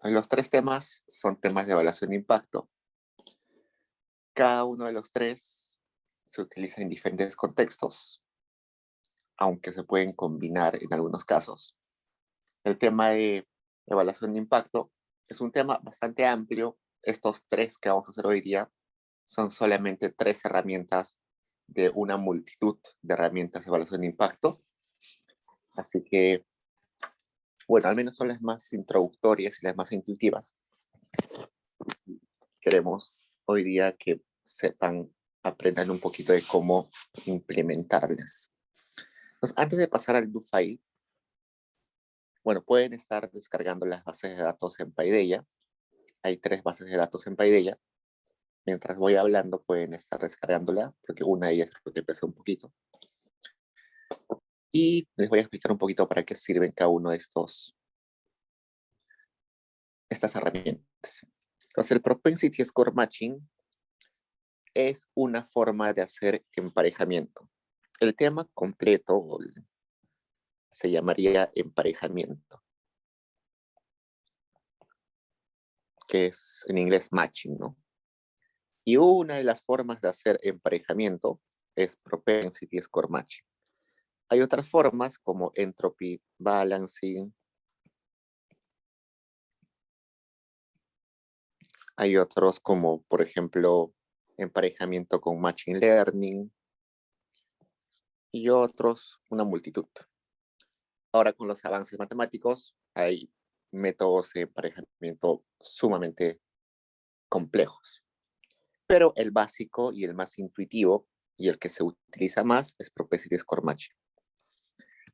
Los tres temas son temas de evaluación de impacto. Cada uno de los tres se utiliza en diferentes contextos, aunque se pueden combinar en algunos casos. El tema de evaluación de impacto es un tema bastante amplio. Estos tres que vamos a hacer hoy día son solamente tres herramientas de una multitud de herramientas de evaluación de impacto. Así que, bueno, al menos son las más introductorias y las más intuitivas. Queremos hoy día que sepan, aprendan un poquito de cómo implementarlas. Entonces, antes de pasar al do file, bueno, pueden estar descargando las bases de datos en Paideia. Hay 3 bases de datos en Paideia. Mientras voy hablando, pueden estar descargándola, porque una de ellas creo que pesa un poquito. Y les voy a explicar un poquito para qué sirven cada uno de estas herramientas. Entonces, el Propensity Score Matching es una forma de hacer emparejamiento. El tema completo se llamaría emparejamiento, que es en inglés matching, ¿no? Y una de las formas de hacer emparejamiento es Propensity Score Matching. Hay otras formas como Entropy Balancing. Hay otros como, por ejemplo, emparejamiento con Machine Learning. Y otros, una multitud. Ahora, con los avances matemáticos, hay métodos de emparejamiento sumamente complejos. Pero el básico y el más intuitivo y el que se utiliza más es Propensity Score Matching.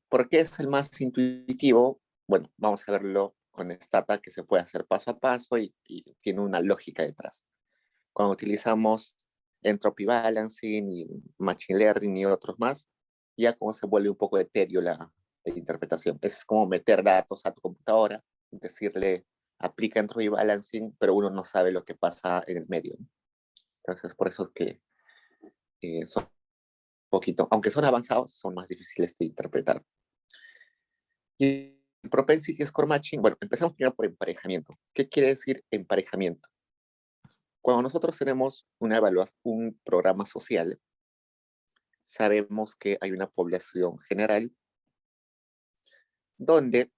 ¿Por qué es el más intuitivo? Bueno, vamos a verlo con Stata, que se puede hacer paso a paso y tiene una lógica detrás. Cuando utilizamos Entropy Balancing y Machine Learning y otros más, ya como se vuelve un poco etéreo la interpretación. Es como meter datos a tu computadora, decirle aplica Entropy Balancing, pero uno no sabe lo que pasa en el medio. Entonces, por eso es que son un poquito, aunque son avanzados, son más difíciles de interpretar. Y el Propensity Score Matching, bueno, empezamos primero por emparejamiento. ¿Qué quiere decir emparejamiento? Cuando nosotros tenemos un programa social, sabemos que hay una población general donde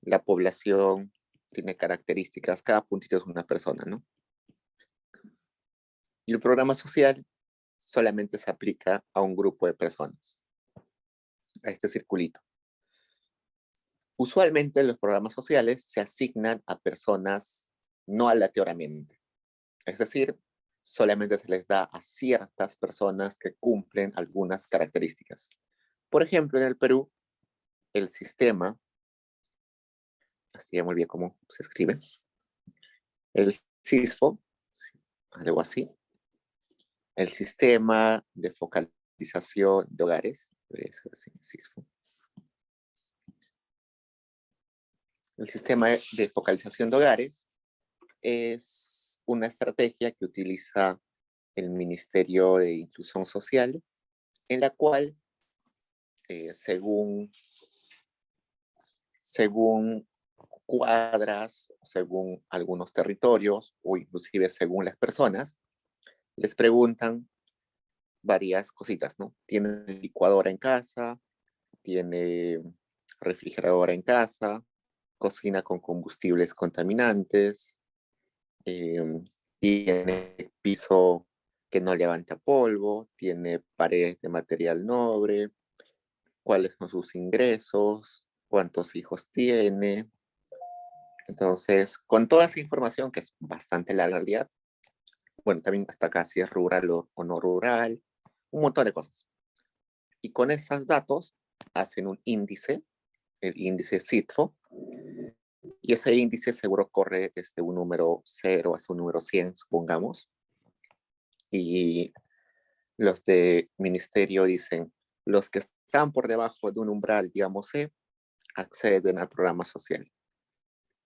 la población tiene características, cada puntito es una persona, ¿no? Y el programa social solamente se aplica a un grupo de personas, a este circulito. Usualmente los programas sociales se asignan a personas no aleatoriamente. Es decir, solamente se les da a ciertas personas que cumplen algunas características. Por ejemplo, en el Perú, el sistema, así ya me olvidé cómo se escribe, el CISFO, algo así, el sistema de focalización de hogares, debería ser así, CISFO. El sistema de focalización de hogares es una estrategia que utiliza el Ministerio de Inclusión Social, en la cual, según cuadras, según algunos territorios o inclusive según las personas, les preguntan varias cositas, ¿no? ¿Tiene licuadora en casa? ¿Tiene refrigeradora en casa? ¿Cocina con combustibles contaminantes? ¿Tiene piso que no levanta polvo? ¿Tiene paredes de material noble? ¿Cuáles son sus ingresos? ¿Cuántos hijos tiene? Entonces, con toda esa información, que es bastante larga en realidad, bueno, también hasta acá si es rural o no rural, un montón de cosas. Y con esos datos hacen un índice, el índice SITFO, y ese índice seguro corre desde un número 0 hasta un número 100, supongamos. Y los de ministerio dicen, los que están por debajo de un umbral, digamos C, acceden al programa social.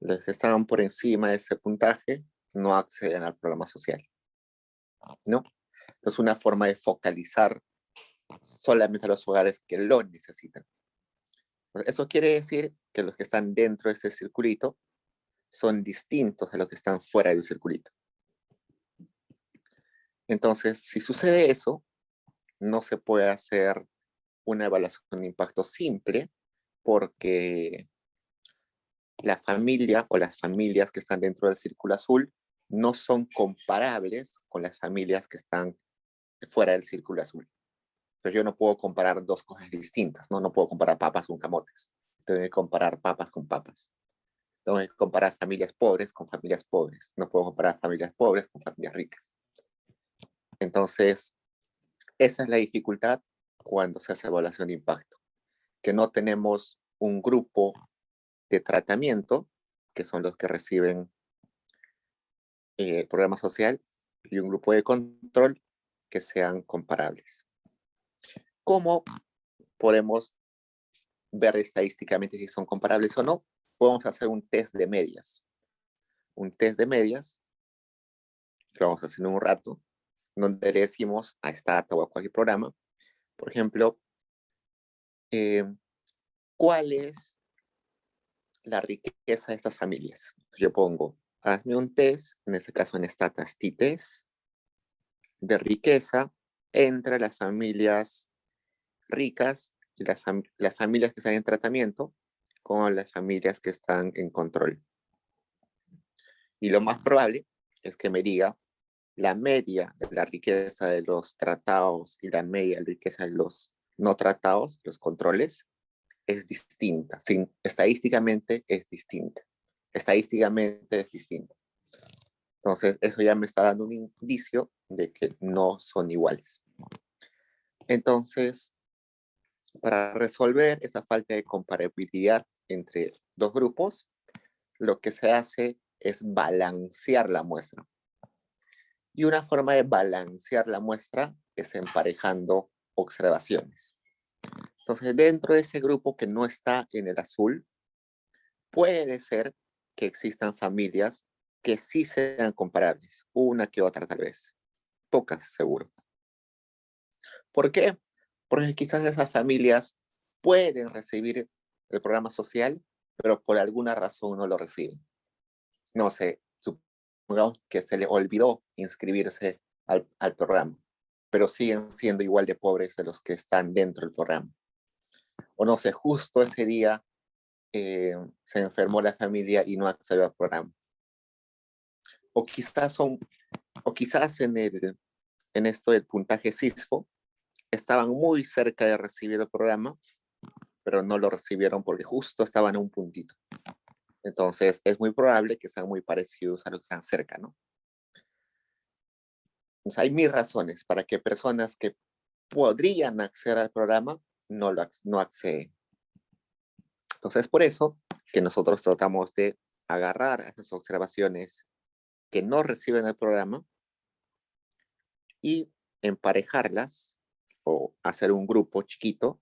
Los que estaban por encima de ese puntaje no acceden al programa social, ¿no? Es una forma de focalizar solamente a los hogares que lo necesitan. Eso quiere decir que los que están dentro de este circulito son distintos a los que están fuera del circulito. Entonces, si sucede eso, no se puede hacer una evaluación de impacto simple porque la familia o las familias que están dentro del círculo azul no son comparables con las familias que están fuera del círculo azul. Entonces yo no puedo comparar dos cosas distintas, ¿no? No puedo comparar papas con camotes. Tengo que comparar papas con papas. Tengo que comparar familias pobres con familias pobres. No puedo comparar familias pobres con familias ricas. Entonces, esa es la dificultad cuando se hace evaluación de impacto, que no tenemos un grupo de tratamiento, que son los que reciben el programa social, y un grupo de control que sean comparables. ¿Cómo podemos ver estadísticamente si son comparables o no? Podemos hacer un test de medias. Un test de medias, que lo vamos a hacer en un rato, donde le decimos a Stata o a cualquier programa, por ejemplo, ¿cuál es la riqueza de estas familias? Yo pongo, hazme un test, en este caso en Statas T-Test, de riqueza entre las familias ricas y las familias que están en tratamiento con las familias que están en control. Y lo más probable es que me diga la media de la riqueza de los tratados y la media de la riqueza de los no tratados, los controles, es distinta. Estadísticamente es distinta. Estadísticamente es distinta. Entonces, eso ya me está dando un indicio de que no son iguales. Entonces, para resolver esa falta de comparabilidad entre dos grupos, lo que se hace es balancear la muestra. Y una forma de balancear la muestra es emparejando observaciones. Entonces, dentro de ese grupo que no está en el azul, puede ser que existan familias que sí sean comparables, una que otra tal vez, pocas seguro. ¿Por qué? Porque quizás esas familias pueden recibir el programa social, pero por alguna razón no lo reciben. No sé, supongamos que se le olvidó inscribirse al programa, pero siguen siendo igual de pobres de los que están dentro del programa. O no sé, justo ese día se enfermó la familia y no accedió al programa. O quizás en esto del puntaje CISFO estaban muy cerca de recibir el programa, pero no lo recibieron porque justo estaban a un puntito. Entonces, es muy probable que sean muy parecidos a los que están cerca, ¿no? Entonces, hay mil razones para que personas que podrían acceder al programa no acceden. Entonces, por eso que nosotros tratamos de agarrar esas observaciones que no reciben el programa y emparejarlas o hacer un grupo chiquito,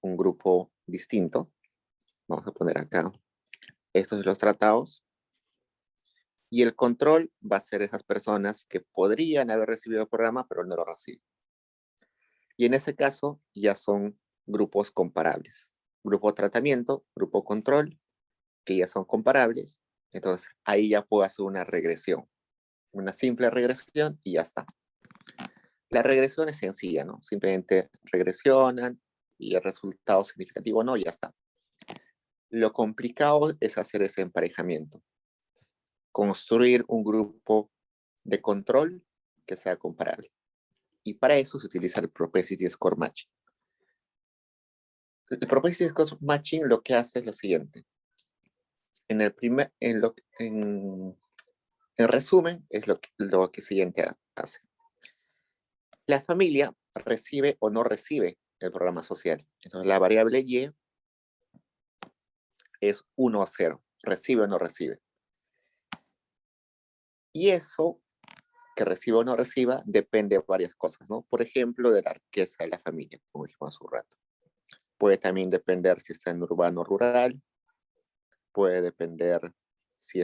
un grupo distinto. Vamos a poner acá estos de los tratados. Y el control va a ser esas personas que podrían haber recibido el programa, pero no lo reciben. Y en ese caso ya son grupos comparables. Grupo tratamiento, grupo control, que ya son comparables. Entonces ahí ya puedo hacer una regresión. Una simple regresión y ya está. La regresión es sencilla, ¿no? Simplemente regresionan y el resultado significativo no, ya está. Lo complicado es hacer ese emparejamiento. Construir un grupo de control que sea comparable. Y para eso se utiliza el Propensity Score Matching. El Propensity Score Matching lo que hace es lo siguiente. En resumen, es lo que siguiente hace. La familia recibe o no recibe el programa social. Entonces, la variable Y es 1 o 0. Recibe o no recibe. Y eso, que reciba o no reciba, depende de varias cosas, ¿no? Por ejemplo, de la riqueza de la familia, como dijimos hace un rato. Puede también depender si está en urbano o rural. Puede depender si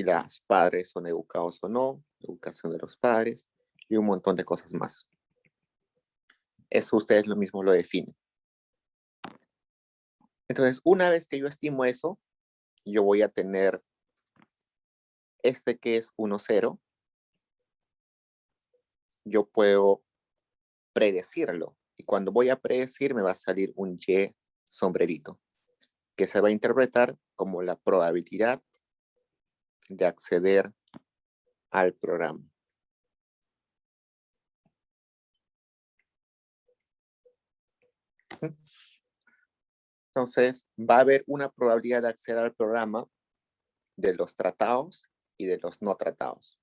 los padres son educados o no, educación de los padres y un montón de cosas más. Eso ustedes lo mismo lo definen. Entonces, una vez que yo estimo eso, yo voy a tener este que es 1, 0. Yo puedo predecirlo. Y cuando voy a predecir, me va a salir un Y sombrerito, que se va a interpretar como la probabilidad de acceder al programa. Entonces, va a haber una probabilidad de acceder al programa de los tratados y de los no tratados.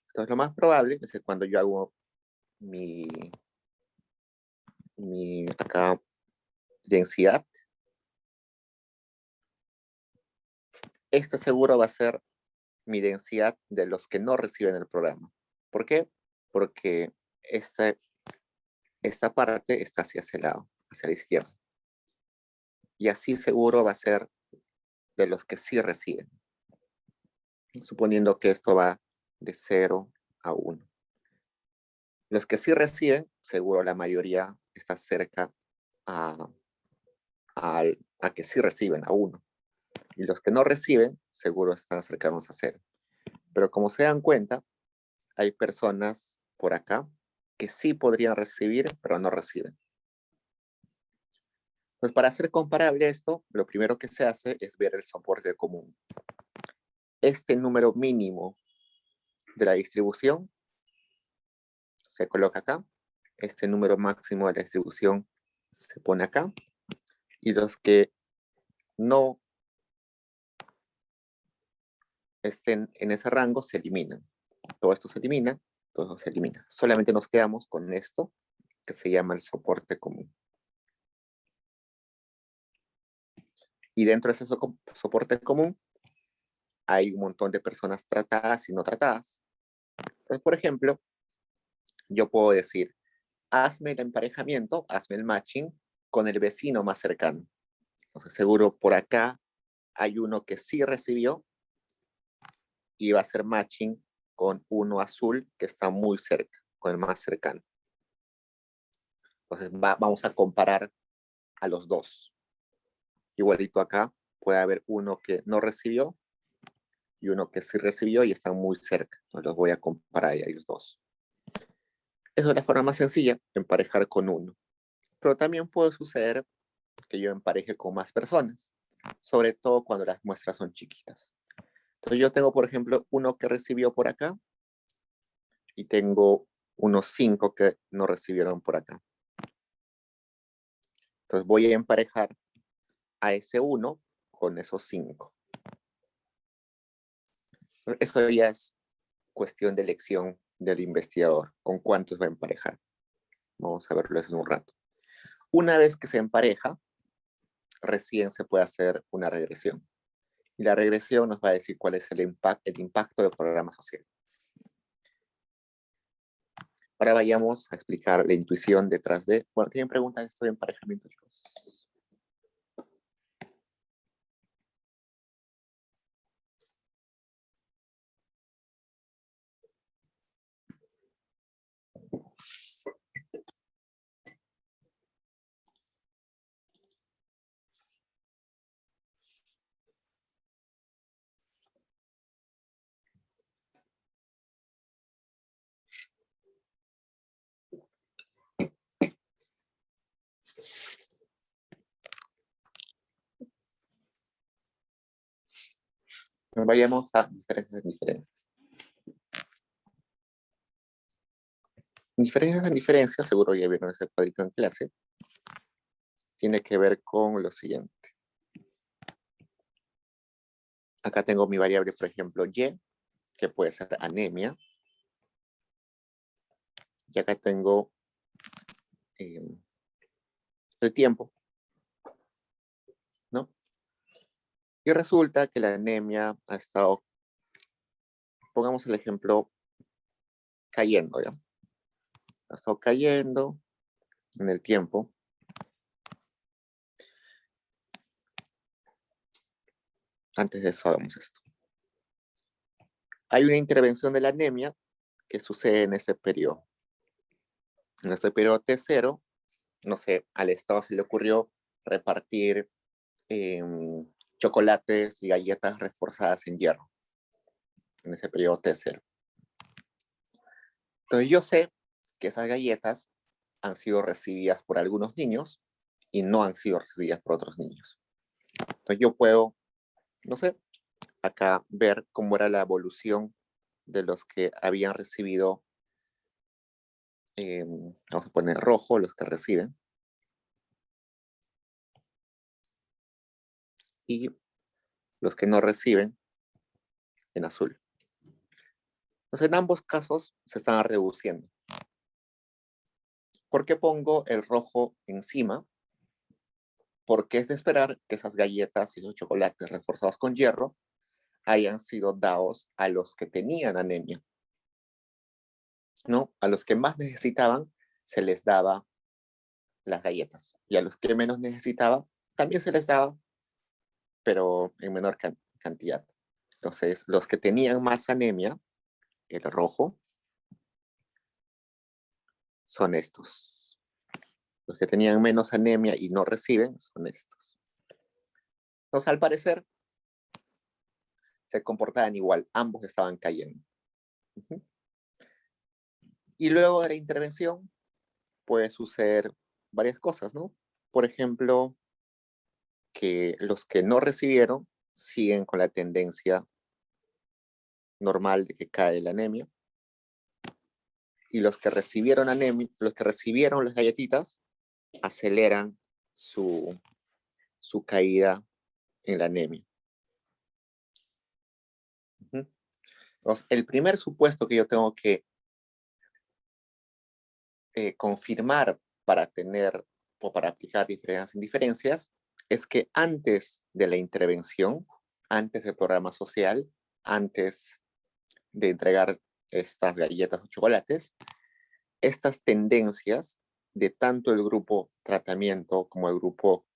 Entonces, lo más probable es que cuando yo hago mi acá densidad, este seguro va a ser mi densidad de los que no reciben el programa. ¿Por qué? Porque esta parte está hacia ese lado, hacia la izquierda. Y así seguro va a ser de los que sí reciben. Suponiendo que esto va de 0 a 1. Los que sí reciben, seguro la mayoría está cerca a que sí reciben, a 1. Y los que no reciben, seguro están cercanos a 0. Pero como se dan cuenta, hay personas por acá que sí podrían recibir, pero no reciben. Entonces, para hacer comparable esto, lo primero que se hace es ver el soporte común. Este número mínimo de la distribución se coloca acá. Este número máximo de la distribución se pone acá. Y los que no estén en ese rango se eliminan. Todo esto se elimina, todo esto se elimina. Solamente nos quedamos con esto que se llama el soporte común. Y dentro de ese soporte común hay un montón de personas tratadas y no tratadas. Entonces, por ejemplo, yo puedo decir, hazme el emparejamiento, hazme el matching con el vecino más cercano. Entonces, seguro por acá hay uno que sí recibió y va a hacer matching con uno azul que está muy cerca, con el más cercano. Entonces, vamos a comparar a los dos. Igualito acá puede haber uno que no recibió y uno que sí recibió y están muy cerca. Entonces, los voy a comparar a ellos dos. Esa es la forma más sencilla, emparejar con uno. Pero también puede suceder que yo empareje con más personas, sobre todo cuando las muestras son chiquitas. Entonces yo tengo, por ejemplo, uno que recibió por acá y tengo unos 5 que no recibieron por acá. Entonces voy a emparejar a ese 1 con esos 5. Eso ya es cuestión de elección del investigador, con cuántos va a emparejar. Vamos a verlo eso en un rato. Una vez que se empareja, recién se puede hacer una regresión. Y la regresión nos va a decir cuál es el impacto del programa social. Ahora vayamos a explicar la intuición detrás de... Bueno, ¿tienen preguntas de esto de emparejamiento, chicos? Vayamos a diferencias. Diferencias, seguro ya vieron ese cuadrito en clase, tiene que ver con lo siguiente. Acá tengo mi variable, por ejemplo, Y, que puede ser anemia. Y acá tengo el tiempo, ¿no? Y resulta que la anemia ha estado, pongamos el ejemplo, cayendo, ¿ya? Ha estado cayendo en el tiempo. Antes de eso hagamos esto. Hay una intervención de la anemia que sucede en este periodo. En este periodo T0, no sé, al Estado se le ocurrió repartir chocolates y galletas reforzadas en hierro, en ese periodo T0. Entonces yo sé que esas galletas han sido recibidas por algunos niños y no han sido recibidas por otros niños. Entonces yo puedo, no sé, acá ver cómo era la evolución de los que habían recibido, vamos a poner rojo, los que reciben, y los que no reciben en azul. Entonces en ambos casos se están reduciendo. ¿Por qué pongo el rojo encima? Porque es de esperar que esas galletas y los chocolates reforzados con hierro hayan sido dados a los que tenían anemia, ¿no? A los que más necesitaban se les daba las galletas y a los que menos necesitaban también se les daba, pero en menor cantidad. Entonces, los que tenían más anemia, el rojo, son estos. Los que tenían menos anemia y no reciben son estos. Entonces, al parecer, se comportaban igual, ambos estaban cayendo. Y luego de la intervención puede suceder varias cosas, ¿no? Por ejemplo, que los que no recibieron siguen con la tendencia normal de que cae la anemia. Y los que recibieron anemia, los que recibieron las galletitas, aceleran su caída en la anemia. Entonces, el primer supuesto que yo tengo que confirmar para tener o para aplicar diferencias en diferencias es que antes de la intervención, antes del programa social, antes de entregar estas galletas o chocolates, estas tendencias de tanto el grupo tratamiento como el grupo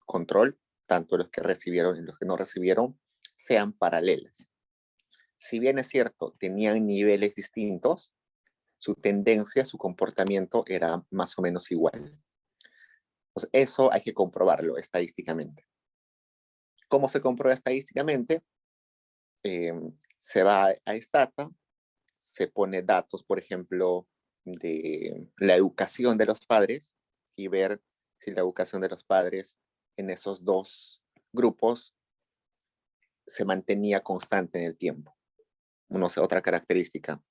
control, tanto los que recibieron y los que no recibieron, sean paralelas. Si bien es cierto, tenían niveles distintos, su tendencia, su comportamiento era más o menos igual. Pues eso hay que comprobarlo estadísticamente. ¿Cómo se comprueba estadísticamente? Se va a Stata, se pone datos, por ejemplo, de la educación de los padres y ver si la educación de los padres en esos dos grupos se mantenía constante en el tiempo. No sé, otra característica.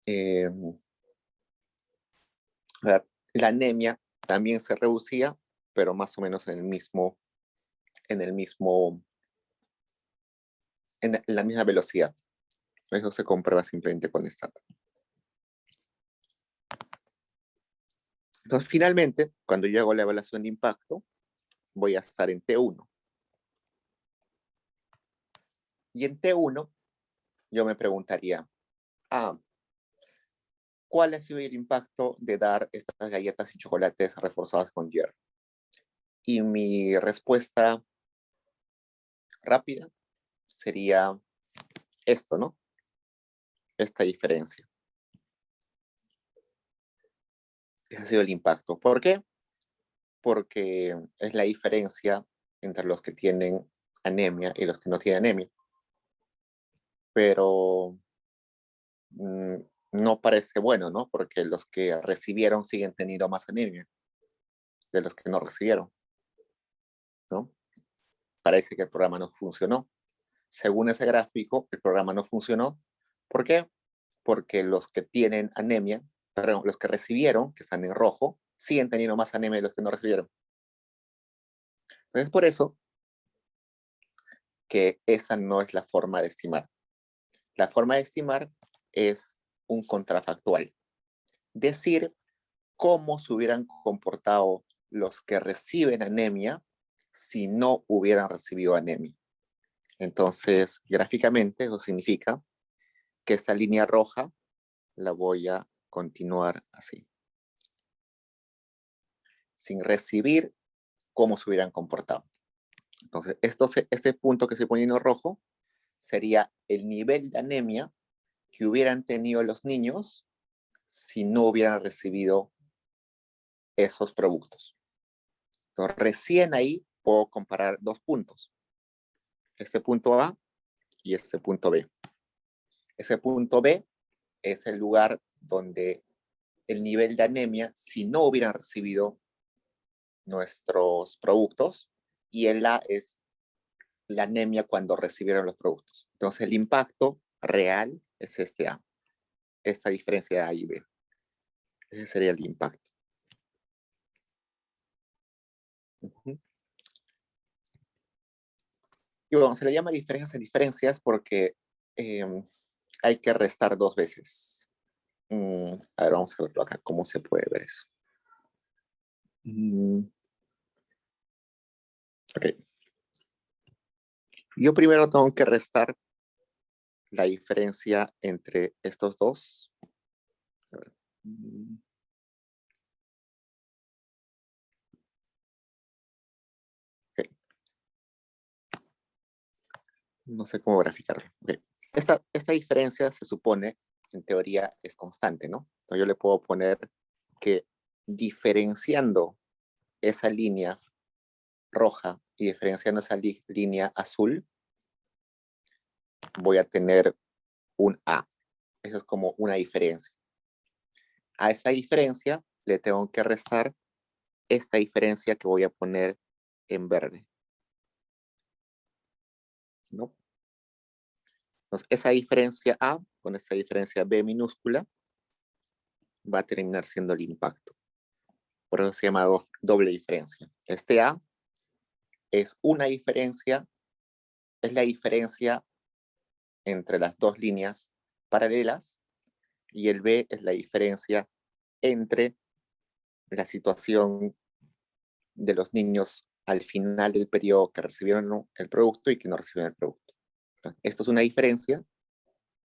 Eh, la anemia también se reducía, pero más o menos en la misma velocidad. Eso se comprueba simplemente con Stata. Entonces, finalmente, cuando yo hago la evaluación de impacto, voy a estar en T1. Y en T1, yo me preguntaría, ¿cuál ha sido el impacto de dar estas galletas y chocolates reforzadas con hierro? Y mi respuesta rápida sería esto, ¿no? Esta diferencia. Ese ha sido el impacto. ¿Por qué? Porque es la diferencia entre los que tienen anemia y los que no tienen anemia. Pero no parece bueno, ¿no? Porque los que recibieron siguen teniendo más anemia de los que no recibieron, ¿no? Parece que el programa no funcionó. Según ese gráfico, el programa no funcionó. ¿Por qué? Porque los que tienen anemia, perdón, los que recibieron, que están en rojo, siguen teniendo más anemia de los que no recibieron. Entonces, por eso que esa no es la forma de estimar. La forma de estimar es un contrafactual. Decir cómo se hubieran comportado los que reciben anemia si no hubieran recibido anemia. Entonces, gráficamente, eso significa que esta línea roja la voy a continuar así. Sin recibir, cómo se hubieran comportado. Entonces, este punto que estoy poniendo rojo sería el nivel de anemia que hubieran tenido los niños si no hubieran recibido esos productos. Entonces, recién ahí puedo comparar dos puntos. Este punto A y este punto B. Ese punto B es el lugar donde el nivel de anemia, si no hubieran recibido nuestros productos, y el A es la anemia cuando recibieron los productos. Entonces el impacto real es este A, esta diferencia de A y B. Ese sería el impacto. Y bueno, se le llama diferencias en diferencias porque hay que restar dos veces. A ver, vamos a verlo acá, cómo se puede ver eso. Ok. Yo primero tengo que restar la diferencia entre estos dos. A ver. Okay. No sé cómo graficarlo. Okay. Esta diferencia se supone, en teoría, es constante, ¿no? Entonces yo le puedo poner que diferenciando esa línea roja y diferenciando esa línea azul, voy a tener un A. Eso es como una diferencia. A esa diferencia le tengo que restar esta diferencia que voy a poner en verde, ¿no? Entonces, esa diferencia A con esa diferencia B minúscula va a terminar siendo el impacto. Por eso se llama doble diferencia. Este A es una diferencia, es la diferencia entre las dos líneas paralelas, y el B es la diferencia entre la situación de los niños al final del periodo que recibieron el producto y que no recibieron el producto. Esto es una diferencia,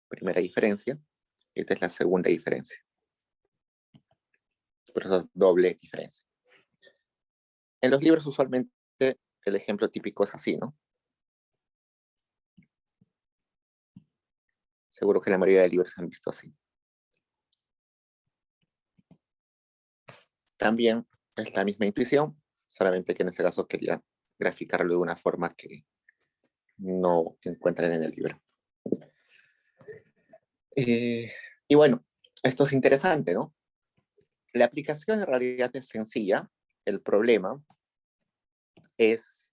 primera diferencia. Esta es la segunda diferencia. Por eso es doble diferencia. En los libros usualmente el ejemplo típico es así, ¿no? Seguro que la mayoría de libros han visto así. También es la misma intuición, solamente que en este caso quería graficarlo de una forma que no encuentran en el libro. Y bueno, esto es interesante, ¿no? La aplicación en realidad es sencilla. El problema es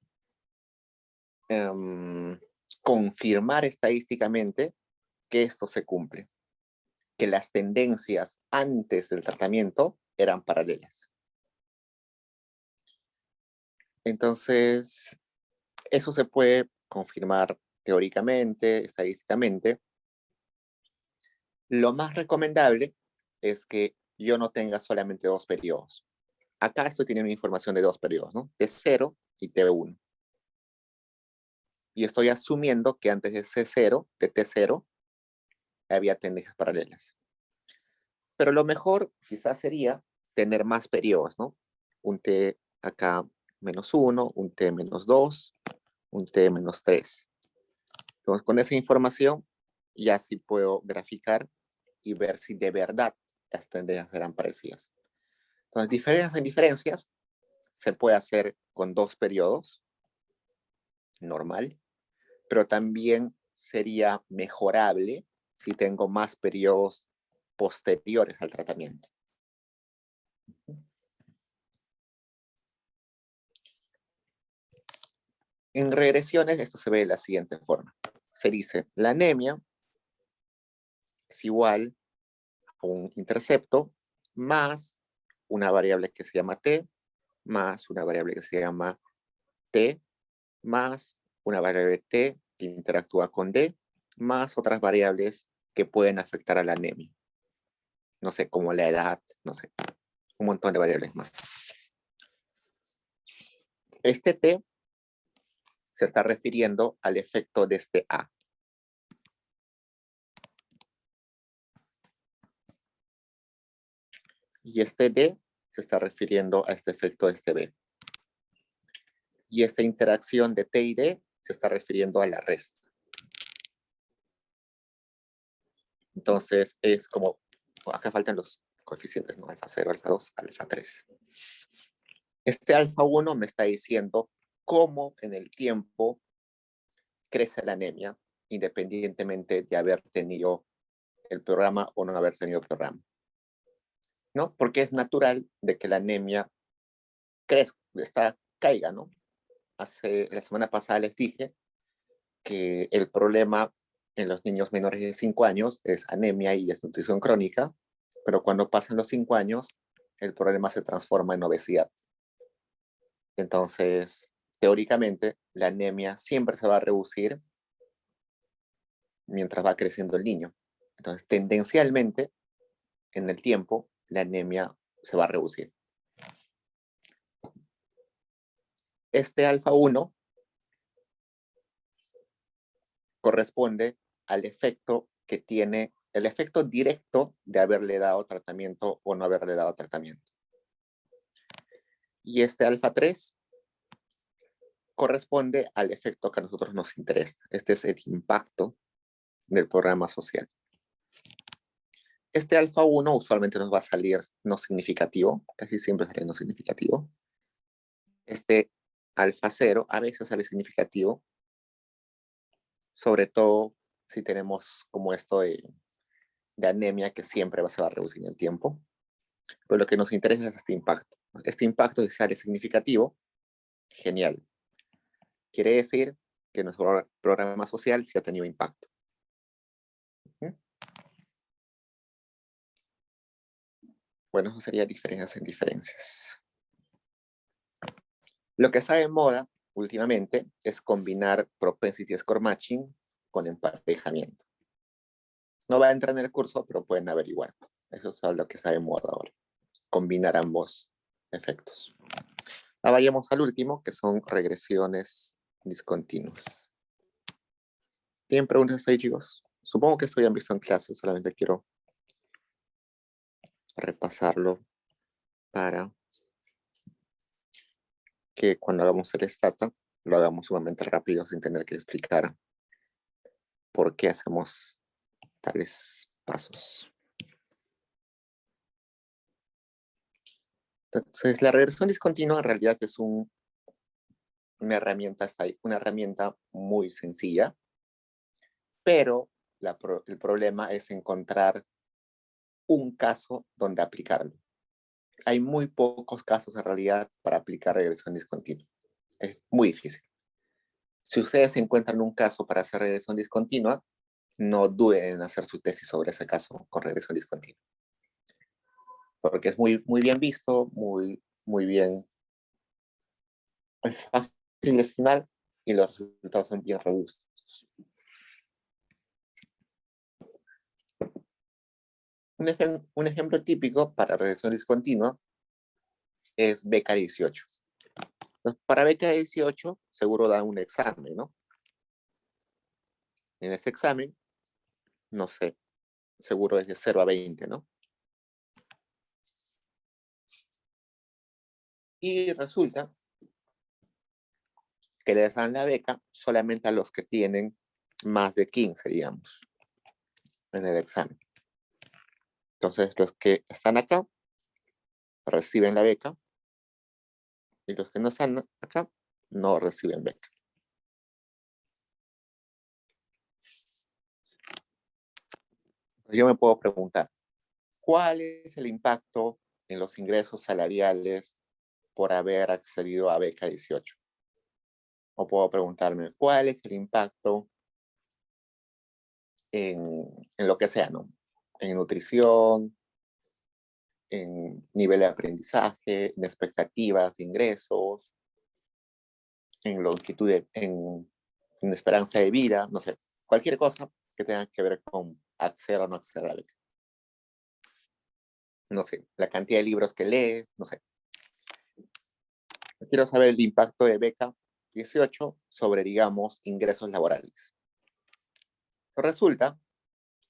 confirmar estadísticamente que esto se cumple, que las tendencias antes del tratamiento eran paralelas. Entonces, eso se puede confirmar teóricamente, estadísticamente. Lo más recomendable es que yo no tenga solamente dos periodos. Acá estoy teniendo información de dos periodos, ¿no? T0 y T1. Y estoy asumiendo que antes de C0, de T0, había tendencias paralelas. Pero lo mejor quizás sería tener más periodos, ¿no? Un T acá -1, un T -2, un T -3. Entonces, con esa información ya sí puedo graficar y ver si de verdad las tendencias eran parecidas. Entonces, diferencias en diferencias se puede hacer con dos periodos, normal, pero también sería mejorable si tengo más periodos posteriores al tratamiento. En regresiones esto se ve de la siguiente forma. Se dice, la anemia es igual a un intercepto más una variable que se llama T, más una variable que se llama T, más una variable T que interactúa con D, más otras variables que pueden afectar a la anemia. No sé, como la edad, no sé, un montón de variables más. Este T se está refiriendo al efecto de este A. Y este D se está refiriendo a este efecto de este B. Y esta interacción de T y D se está refiriendo a la resta. Entonces es como, acá faltan los coeficientes, ¿no? Alfa 0, alfa 2, alfa 3. Este alfa 1 me está diciendo cómo en el tiempo crece la anemia, independientemente de haber tenido el programa o no haber tenido el programa, ¿no? Porque es natural de que la anemia crezca, caiga, ¿no? La semana pasada les dije que el problema en los niños menores de 5 años es anemia y desnutrición crónica, pero cuando pasan los 5 años, el problema se transforma en obesidad. Entonces, teóricamente, la anemia siempre se va a reducir mientras va creciendo el niño. Entonces, tendencialmente, en el tiempo, la anemia se va a reducir. Este alfa 1 corresponde al efecto que tiene, el efecto directo de haberle dado tratamiento o no haberle dado tratamiento. Y este alfa 3 corresponde al efecto que a nosotros nos interesa. Este es el impacto del programa social. Este alfa 1 usualmente nos va a salir no significativo, casi siempre sale no significativo. Este alfa 0 a veces sale significativo, sobre todo si tenemos como esto de anemia que siempre se va a reducir en el tiempo. Pero lo que nos interesa es este impacto. Este impacto, si sale significativo, genial. Quiere decir que nuestro programa social sí ha tenido impacto. Bueno, eso sería diferencias en diferencias. Lo que está de moda últimamente es combinar propensity score matching con emparejamiento. No va a entrar en el curso, pero pueden averiguar. Eso es lo que está de moda ahora. Combinar ambos efectos. Ahora vayamos al último, que son regresiones discontinuas. ¿Tienen preguntas ahí, chicos? Supongo que esto ya han visto en clase, solamente quiero repasarlo para que cuando hagamos el stata lo hagamos sumamente rápido sin tener que explicar por qué hacemos tales pasos. Entonces, la regresión discontinua en realidad es una herramienta muy sencilla, pero el problema es encontrar un caso donde aplicarlo. Hay muy pocos casos en realidad para aplicar regresión discontinua. Es muy difícil. Si ustedes encuentran un caso para hacer regresión discontinua, no duden en hacer su tesis sobre ese caso con regresión discontinua. Porque es muy, muy bien visto, muy bien fácil de estimar y los resultados son bien robustos. Un ejemplo típico para regresión discontinua es beca 18. Entonces, para beca 18 seguro dan un examen, ¿no? En ese examen, no sé, seguro es de 0 a 20, ¿no? Y resulta que les dan la beca solamente a los que tienen más de 15, digamos, en el examen. Entonces, los que están acá reciben la beca y los que no están acá no reciben beca. Yo me puedo preguntar, ¿cuál es el impacto en los ingresos salariales por haber accedido a beca 18? O puedo preguntarme, ¿cuál es el impacto en lo que sea, ¿no? En nutrición, en nivel de aprendizaje, en expectativas de ingresos, en longitud, en esperanza de vida, no sé, cualquier cosa que tenga que ver con acceder o no acceder a la beca. No sé, la cantidad de libros que lees, no sé. Quiero saber el impacto de beca 18 sobre, digamos, ingresos laborales. Resulta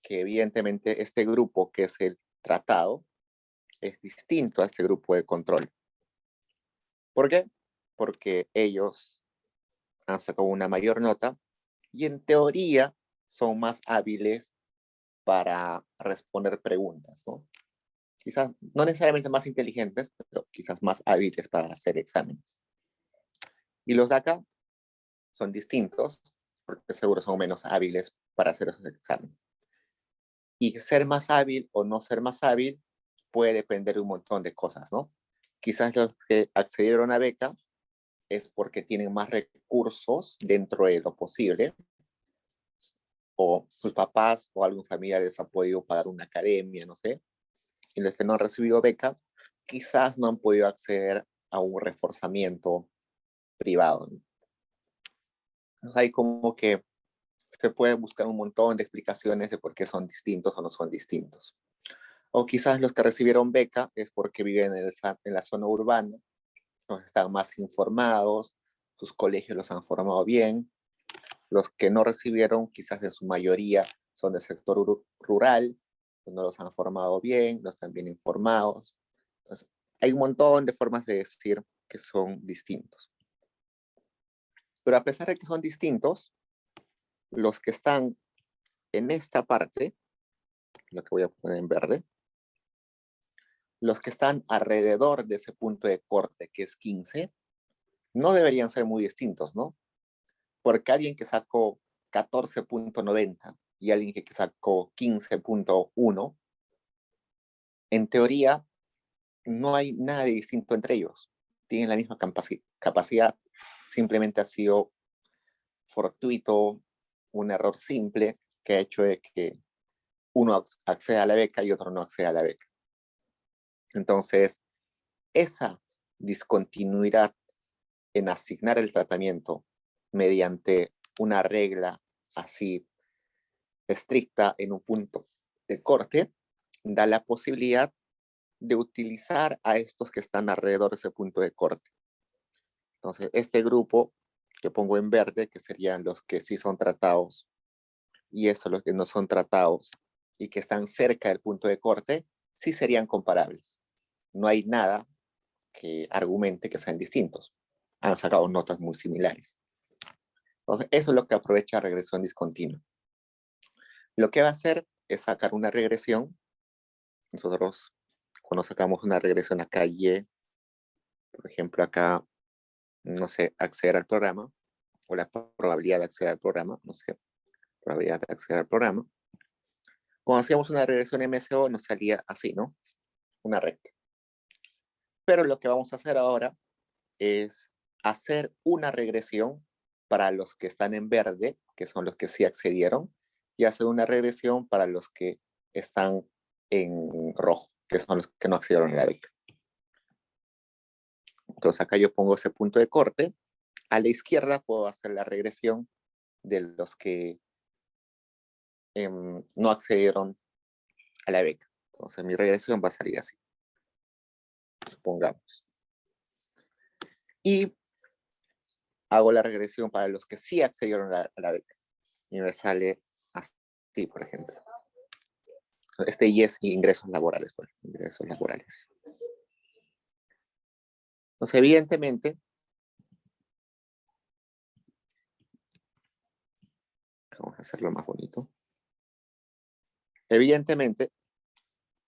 que evidentemente este grupo que es el tratado es distinto a este grupo de control. ¿Por qué? Porque ellos han sacado una mayor nota y en teoría son más hábiles para responder preguntas, ¿no? Quizás no necesariamente más inteligentes, pero quizás más hábiles para hacer exámenes. Y los de acá son distintos, porque seguro son menos hábiles para hacer esos exámenes. Y ser más hábil o no ser más hábil puede depender de un montón de cosas, ¿no? Quizás los que accedieron a beca es porque tienen más recursos dentro de lo posible, o sus papás o algún familiar les ha podido pagar una academia, no sé. Y los que no han recibido beca, quizás no han podido acceder a un reforzamiento privado, ¿no? Entonces hay como que se puede buscar un montón de explicaciones de por qué son distintos o no son distintos. O quizás los que recibieron beca es porque viven en la zona urbana, entonces están más informados, sus colegios los han formado bien. Los que no recibieron, quizás en su mayoría, son del sector rural, no los han formado bien, no están bien informados. Entonces, hay un montón de formas de decir que son distintos. Pero a pesar de que son distintos, los que están en esta parte, lo que voy a poner en verde, los que están alrededor de ese punto de corte, que es 15, no deberían ser muy distintos, ¿no? Porque alguien que sacó 14.90 y alguien que sacó 15.1, en teoría no hay nada de distinto entre ellos. Tienen la misma capacidad, simplemente ha sido fortuito, un error simple que ha hecho de que uno acceda a la beca y otro no acceda a la beca. Entonces, esa discontinuidad en asignar el tratamiento mediante una regla así estricta en un punto de corte, da la posibilidad de utilizar a estos que están alrededor de ese punto de corte. Entonces, este grupo que pongo en verde, que serían los que sí son tratados, y eso los que no son tratados y que están cerca del punto de corte, sí serían comparables. No hay nada que argumente que sean distintos. Han sacado notas muy similares. Entonces, eso es lo que aprovecha regresión discontinua. Lo que va a hacer es sacar una regresión. Nosotros, cuando sacamos una regresión acá Y, por ejemplo, acá, no sé, acceder al programa, o la probabilidad de acceder al programa, no sé, probabilidad de acceder al programa. Cuando hacíamos una regresión MSO nos salía así, ¿no? Una recta. Pero lo que vamos a hacer ahora es hacer una regresión para los que están en verde, que son los que sí accedieron, y hacer una regresión para los que están en rojo, que son los que no accedieron a la beca. Entonces acá yo pongo ese punto de corte. A la izquierda puedo hacer la regresión de los que no accedieron a la beca. Entonces mi regresión va a salir así. Pongamos. Y hago la regresión para los que sí accedieron a la beca. Y me sale así, por ejemplo. Este y es ingresos laborales, por ejemplo, ingresos laborales. Entonces, evidentemente, vamos a hacerlo más bonito. Evidentemente,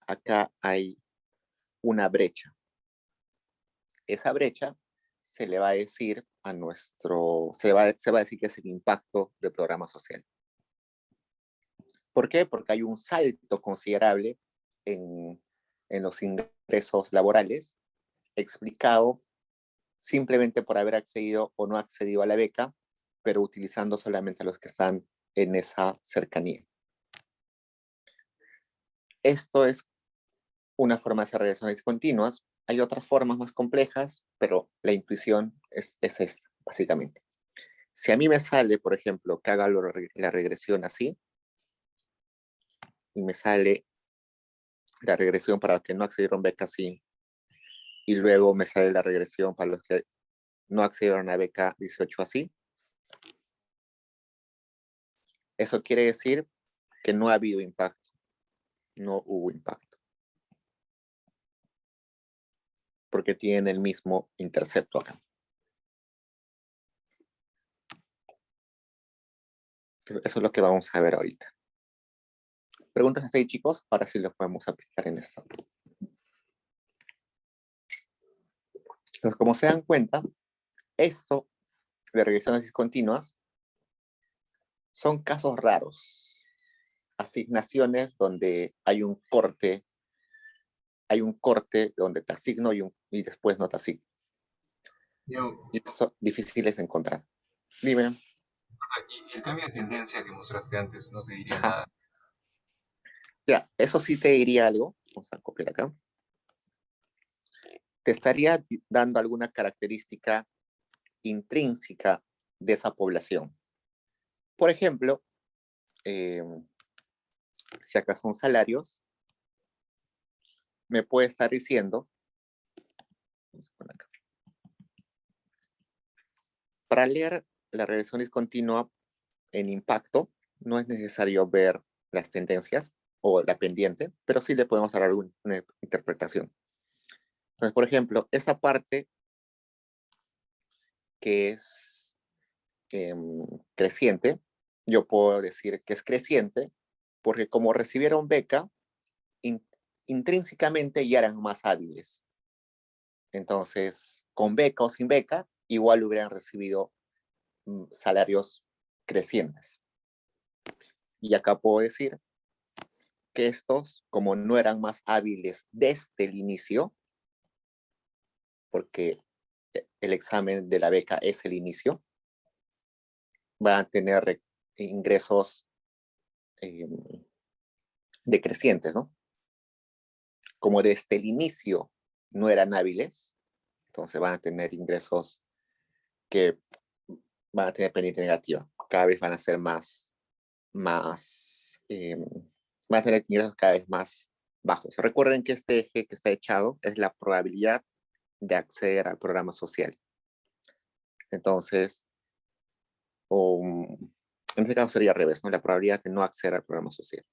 acá hay una brecha. Esa brecha se le va a decir a nuestro, se va a decir que es el impacto del programa social. ¿Por qué? Porque hay un salto considerable en los ingresos laborales, explicado simplemente por haber accedido o no accedido a la beca, pero utilizando solamente a los que están en esa cercanía. Esto es una forma de hacer regresiones discontinuas. Hay otras formas más complejas, pero la intuición es esta, básicamente. Si a mí me sale, por ejemplo, que haga la regresión así, y me sale la regresión para los que no accedieron beca así, y luego me sale la regresión para los que no accedieron a beca 18 así, eso quiere decir que no ha habido impacto, no hubo impacto, porque tienen el mismo intercepto acá. Entonces, eso es lo que vamos a ver ahorita. Preguntas hasta ahí, chicos, para si lo podemos aplicar en esto. Entonces, como se dan cuenta, esto de regresiones discontinuas son casos raros. Asignaciones donde hay un corte donde te asigno y después no te asigno. Yo, Y son difíciles de encontrar. Dime. y el cambio de tendencia que mostraste antes no te diría Ajá. nada. Ya, eso sí te diría algo. Vamos a copiar acá. Te estaría dando alguna característica intrínseca de esa población. Por ejemplo, si acá son salarios, me puede estar diciendo, vamos a poner acá, para leer la regresión discontinua en impacto, no es necesario ver las tendencias o la pendiente, pero sí le podemos dar alguna interpretación. Entonces, por ejemplo, esa parte que es creciente, yo puedo decir que es creciente porque como recibieron beca, in, intrínsecamente ya eran más hábiles. Entonces, con beca o sin beca, igual hubieran recibido salarios crecientes. Y acá puedo decir que estos, como no eran más hábiles desde el inicio, porque el examen de la beca es el inicio, van a tener ingresos eh, decrecientes, ¿no? Como desde el inicio no eran hábiles, entonces van a tener ingresos que van a tener pendiente negativa. Cada vez van a ser van a tener ingresos cada vez más bajos. Recuerden que este eje que está echado es la probabilidad de acceder al programa social. Entonces, en este caso sería al revés, ¿no? La probabilidad de no acceder al programa social.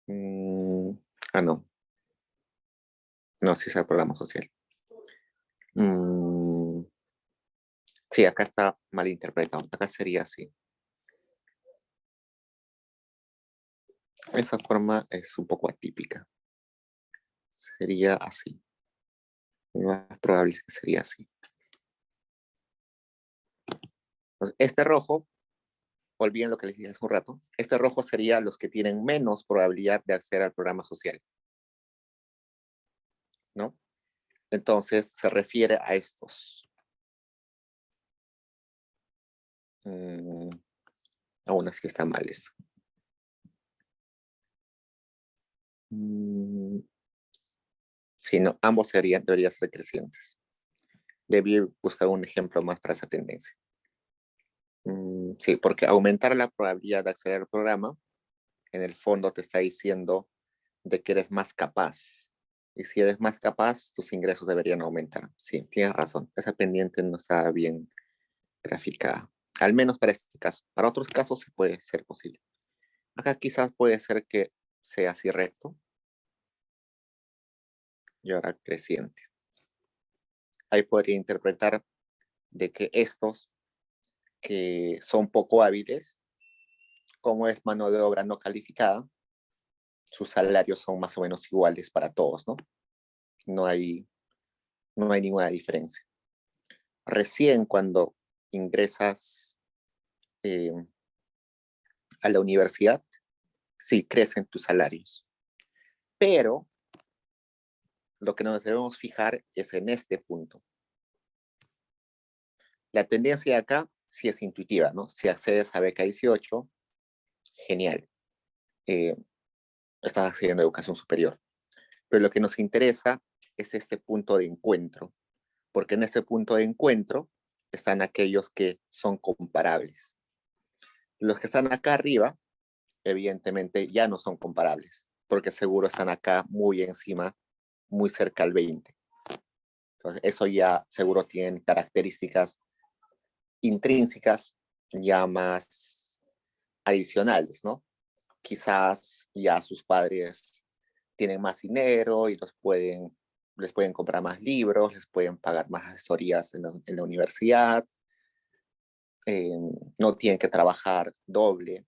No. No, sí es el programa social. Mm, sí, acá está mal interpretado. Acá sería así. Esa forma es un poco atípica. Sería así. Lo más probable es que sería así. Entonces, este rojo, olviden lo que les dije hace un rato, este rojo sería los que tienen menos probabilidad de acceder al programa social, ¿no? Entonces, se refiere a estos. Aún así está mal eso. Sí, no, ambos deberían ser crecientes. Debí buscar un ejemplo más para esa tendencia. Sí, porque aumentar la probabilidad de acceder al programa, en el fondo te está diciendo de que eres más capaz. Y si eres más capaz, tus ingresos deberían aumentar. Sí, tienes razón. Esa pendiente no está bien graficada. Al menos para este caso. Para otros casos sí puede ser posible. Acá quizás puede ser que sea así recto y ahora creciente. Ahí podría interpretar de que estos que son poco hábiles, como es mano de obra no calificada, sus salarios son más o menos iguales para todos, ¿no? No hay, no hay ninguna diferencia. Recién cuando ingresas eh, a la universidad, sí crecen tus salarios. Pero lo que nos debemos fijar es en este punto. La tendencia de acá sí es intuitiva, ¿no? Si accedes a beca 18, genial. Eh, estás accediendo a educación superior. Pero lo que nos interesa es este punto de encuentro, porque en este punto de encuentro están aquellos que son comparables. Los que están acá arriba, evidentemente, ya no son comparables, porque seguro están acá muy encima, muy cerca al 20. Entonces, eso ya seguro tienen características intrínsecas ya más adicionales, ¿no? Quizás ya sus padres tienen más dinero y les pueden comprar más libros, les pueden pagar más asesorías en la universidad, eh, no tienen que trabajar doble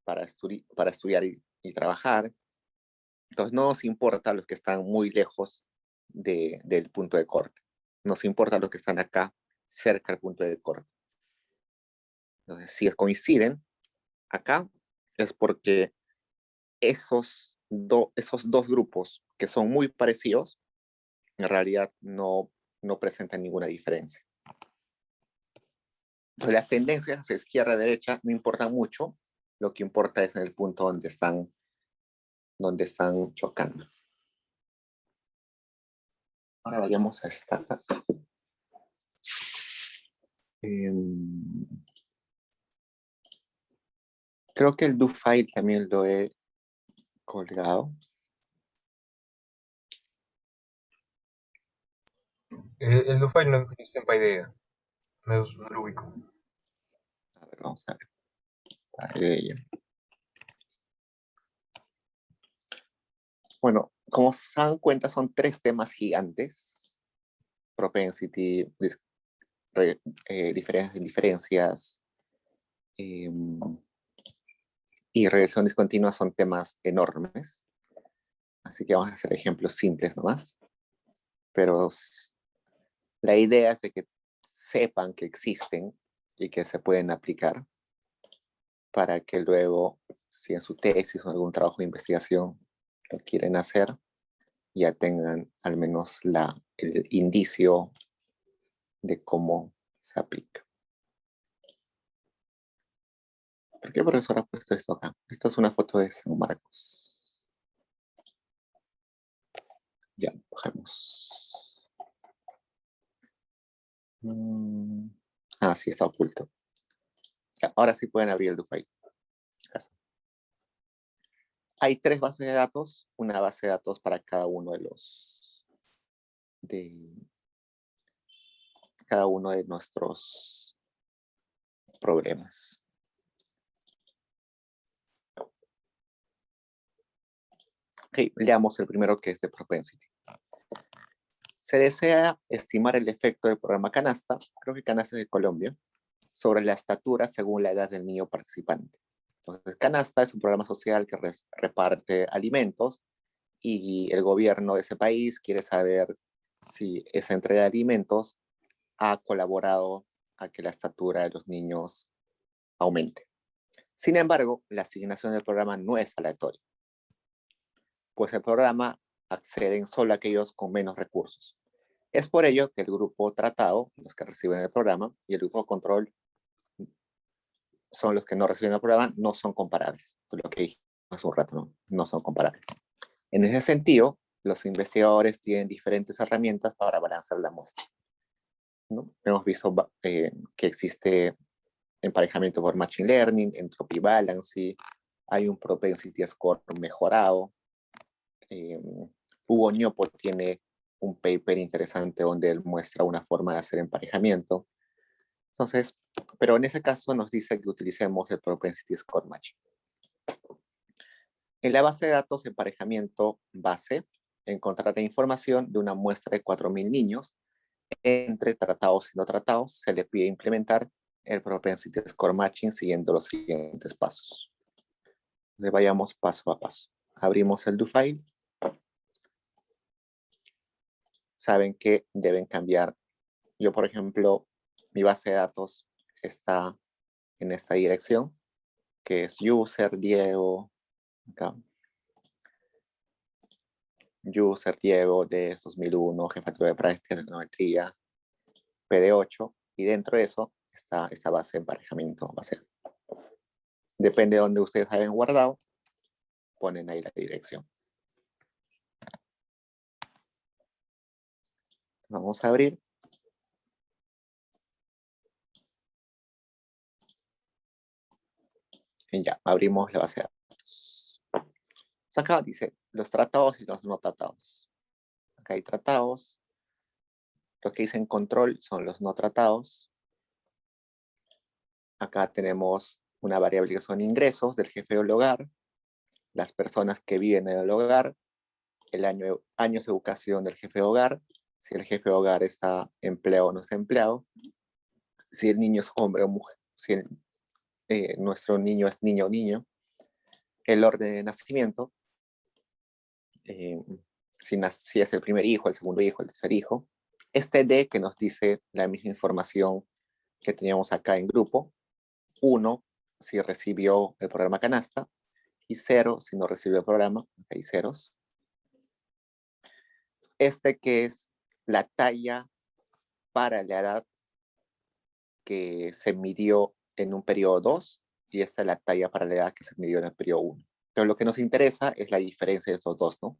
para estudiar y trabajar. Entonces no nos importa los que están muy lejos del punto de corte, nos importa los que están acá cerca del punto de corte. Entonces, si coinciden acá, es porque esos dos grupos que son muy parecidos, en realidad no presentan ninguna diferencia. Entonces, las tendencias hacia izquierda a derecha no importan mucho, lo que importa es en el punto donde están chocando. Ahora vayamos a esta. Creo que el do file también lo he colgado. El do-file no existe en Paideia. No lo ubico. A ver, vamos a ver. Ahí. Bueno, como se dan cuenta, son 3 temas gigantes. Propensity, diferencias y regresión discontinua son temas enormes. Así que vamos a hacer ejemplos simples nomás. Pero la idea es de que sepan que existen y que se pueden aplicar para que luego, si en su tesis o algún trabajo de investigación lo quieren hacer, ya tengan al menos el indicio de cómo se aplica. ¿Por qué el profesor ha puesto esto acá? Esto es una foto de San Marcos. Ya, bajemos. Sí, está oculto. Ya, ahora sí pueden abrir el DoFile. Hay 3 bases de datos, una base de datos para cada uno de nuestros problemas. Ok, leamos el primero, que es de propensity. Se desea estimar el efecto del programa Canasta, creo que Canasta es de Colombia, sobre la estatura según la edad del niño participante. Entonces, Canasta es un programa social que reparte alimentos y el gobierno de ese país quiere saber si esa entrega de alimentos ha colaborado a que la estatura de los niños aumente. Sin embargo, la asignación del programa no es aleatoria, pues el programa acceden solo a aquellos con menos recursos. Es por ello que el grupo tratado, los que reciben el programa, y el grupo control son los que no reciben el programa, no son comparables. Lo que dije hace un rato, no son comparables. En ese sentido, los investigadores tienen diferentes herramientas para balancear la muestra, ¿no? Hemos visto que existe emparejamiento por Machine Learning, Entropy Balancing, hay un Propensity Score mejorado. Hugo Ñopo tiene un paper interesante donde él muestra una forma de hacer emparejamiento. Entonces, pero en ese caso nos dice que utilicemos el Propensity Score Matching. En la base de datos emparejamiento base, encontrará información de una muestra de 4.000 niños. Entre tratados y no tratados, se le pide implementar el Propensity Score Matching siguiendo los siguientes pasos. Le vayamos paso a paso. Abrimos el DoFile. Saben que deben cambiar. Yo, por ejemplo, mi base de datos está en esta dirección, que es user Diego, acá. User Diego de 2001, jefatura de prácticas de econometría, PD8, y dentro de eso está esta base de emparejamiento base. Depende de donde ustedes hayan guardado, ponen ahí la dirección. Vamos a abrir. Y ya, abrimos la base de datos. Acá dice los tratados y los no tratados. Acá hay tratados. Los que dicen control son los no tratados. Acá tenemos una variable que son ingresos del jefe del hogar, las personas que viven en el hogar, el años de educación del jefe de hogar, si el jefe de hogar está empleado o no está empleado, si el niño es hombre o mujer, si nuestro niño es niño o niño, el orden de nacimiento, si es el primer hijo, el segundo hijo, el tercer hijo, este D que nos dice la misma información que teníamos acá en grupo, 1 si recibió el programa canasta y 0 si no recibió el programa. Acá hay ceros. Este que es la talla para la edad que se midió en un periodo 2 y esta es la talla para la edad que se midió en el periodo 1. Pero lo que nos interesa es la diferencia de estos dos, ¿no?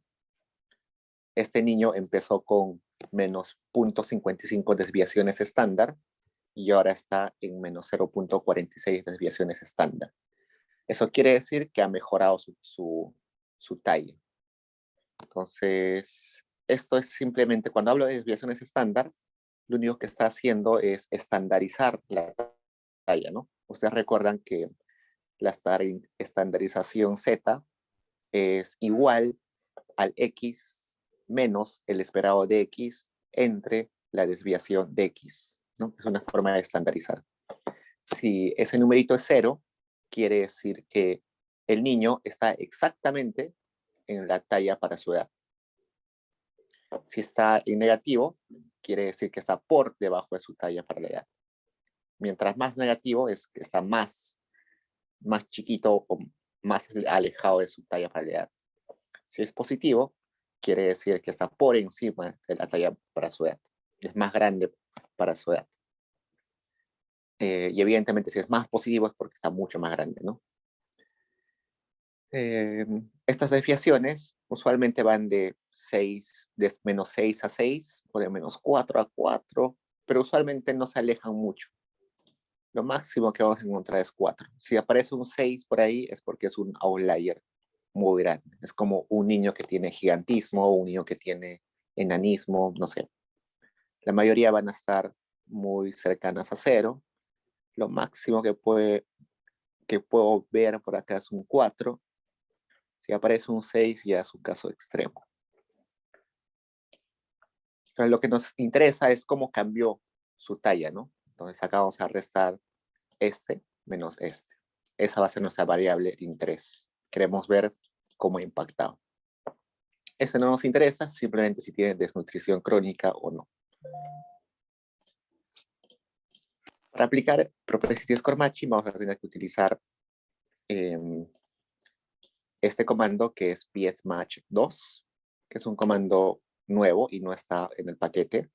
Este niño empezó con menos 0.55 desviaciones estándar y ahora está en menos 0.46 desviaciones estándar. Eso quiere decir que ha mejorado su talla. Entonces, esto es simplemente, cuando hablo de desviaciones estándar, lo único que está haciendo es estandarizar la talla, ¿no? Ustedes recuerdan que la estandarización Z es igual al X menos el esperado de X entre la desviación de X, ¿no? Es una forma de estandarizar. Si ese numerito es 0, quiere decir que el niño está exactamente en la talla para su edad. Si está en negativo, quiere decir que está por debajo de su talla para la edad. Mientras más negativo es que está más chiquito o más alejado de su talla para la edad. Si es positivo, quiere decir que está por encima de la talla para su edad. Es más grande para su edad. Y evidentemente si es más positivo es porque está mucho más grande, ¿no? Estas desviaciones usualmente van de menos 6 a 6 o de menos 4 a 4, pero usualmente no se alejan mucho. Lo máximo que vamos a encontrar es 4. Si aparece un 6 por ahí es porque es un outlier muy grande. Es como un niño que tiene gigantismo o un niño que tiene enanismo, no sé. La mayoría van a estar muy cercanas a 0. Lo máximo que puedo ver por acá es un 4. Si aparece un 6 ya es un caso extremo. Entonces, lo que nos interesa es cómo cambió su talla, ¿no? Entonces acá vamos a restar este menos este. Esa va a ser nuestra variable de interés. Queremos ver cómo ha impactado. Este no nos interesa, simplemente si tiene desnutrición crónica o no. Para aplicar Propensity Score Matching vamos a tener que utilizar este comando que es psmatch2, que es un comando nuevo y no está en el paquete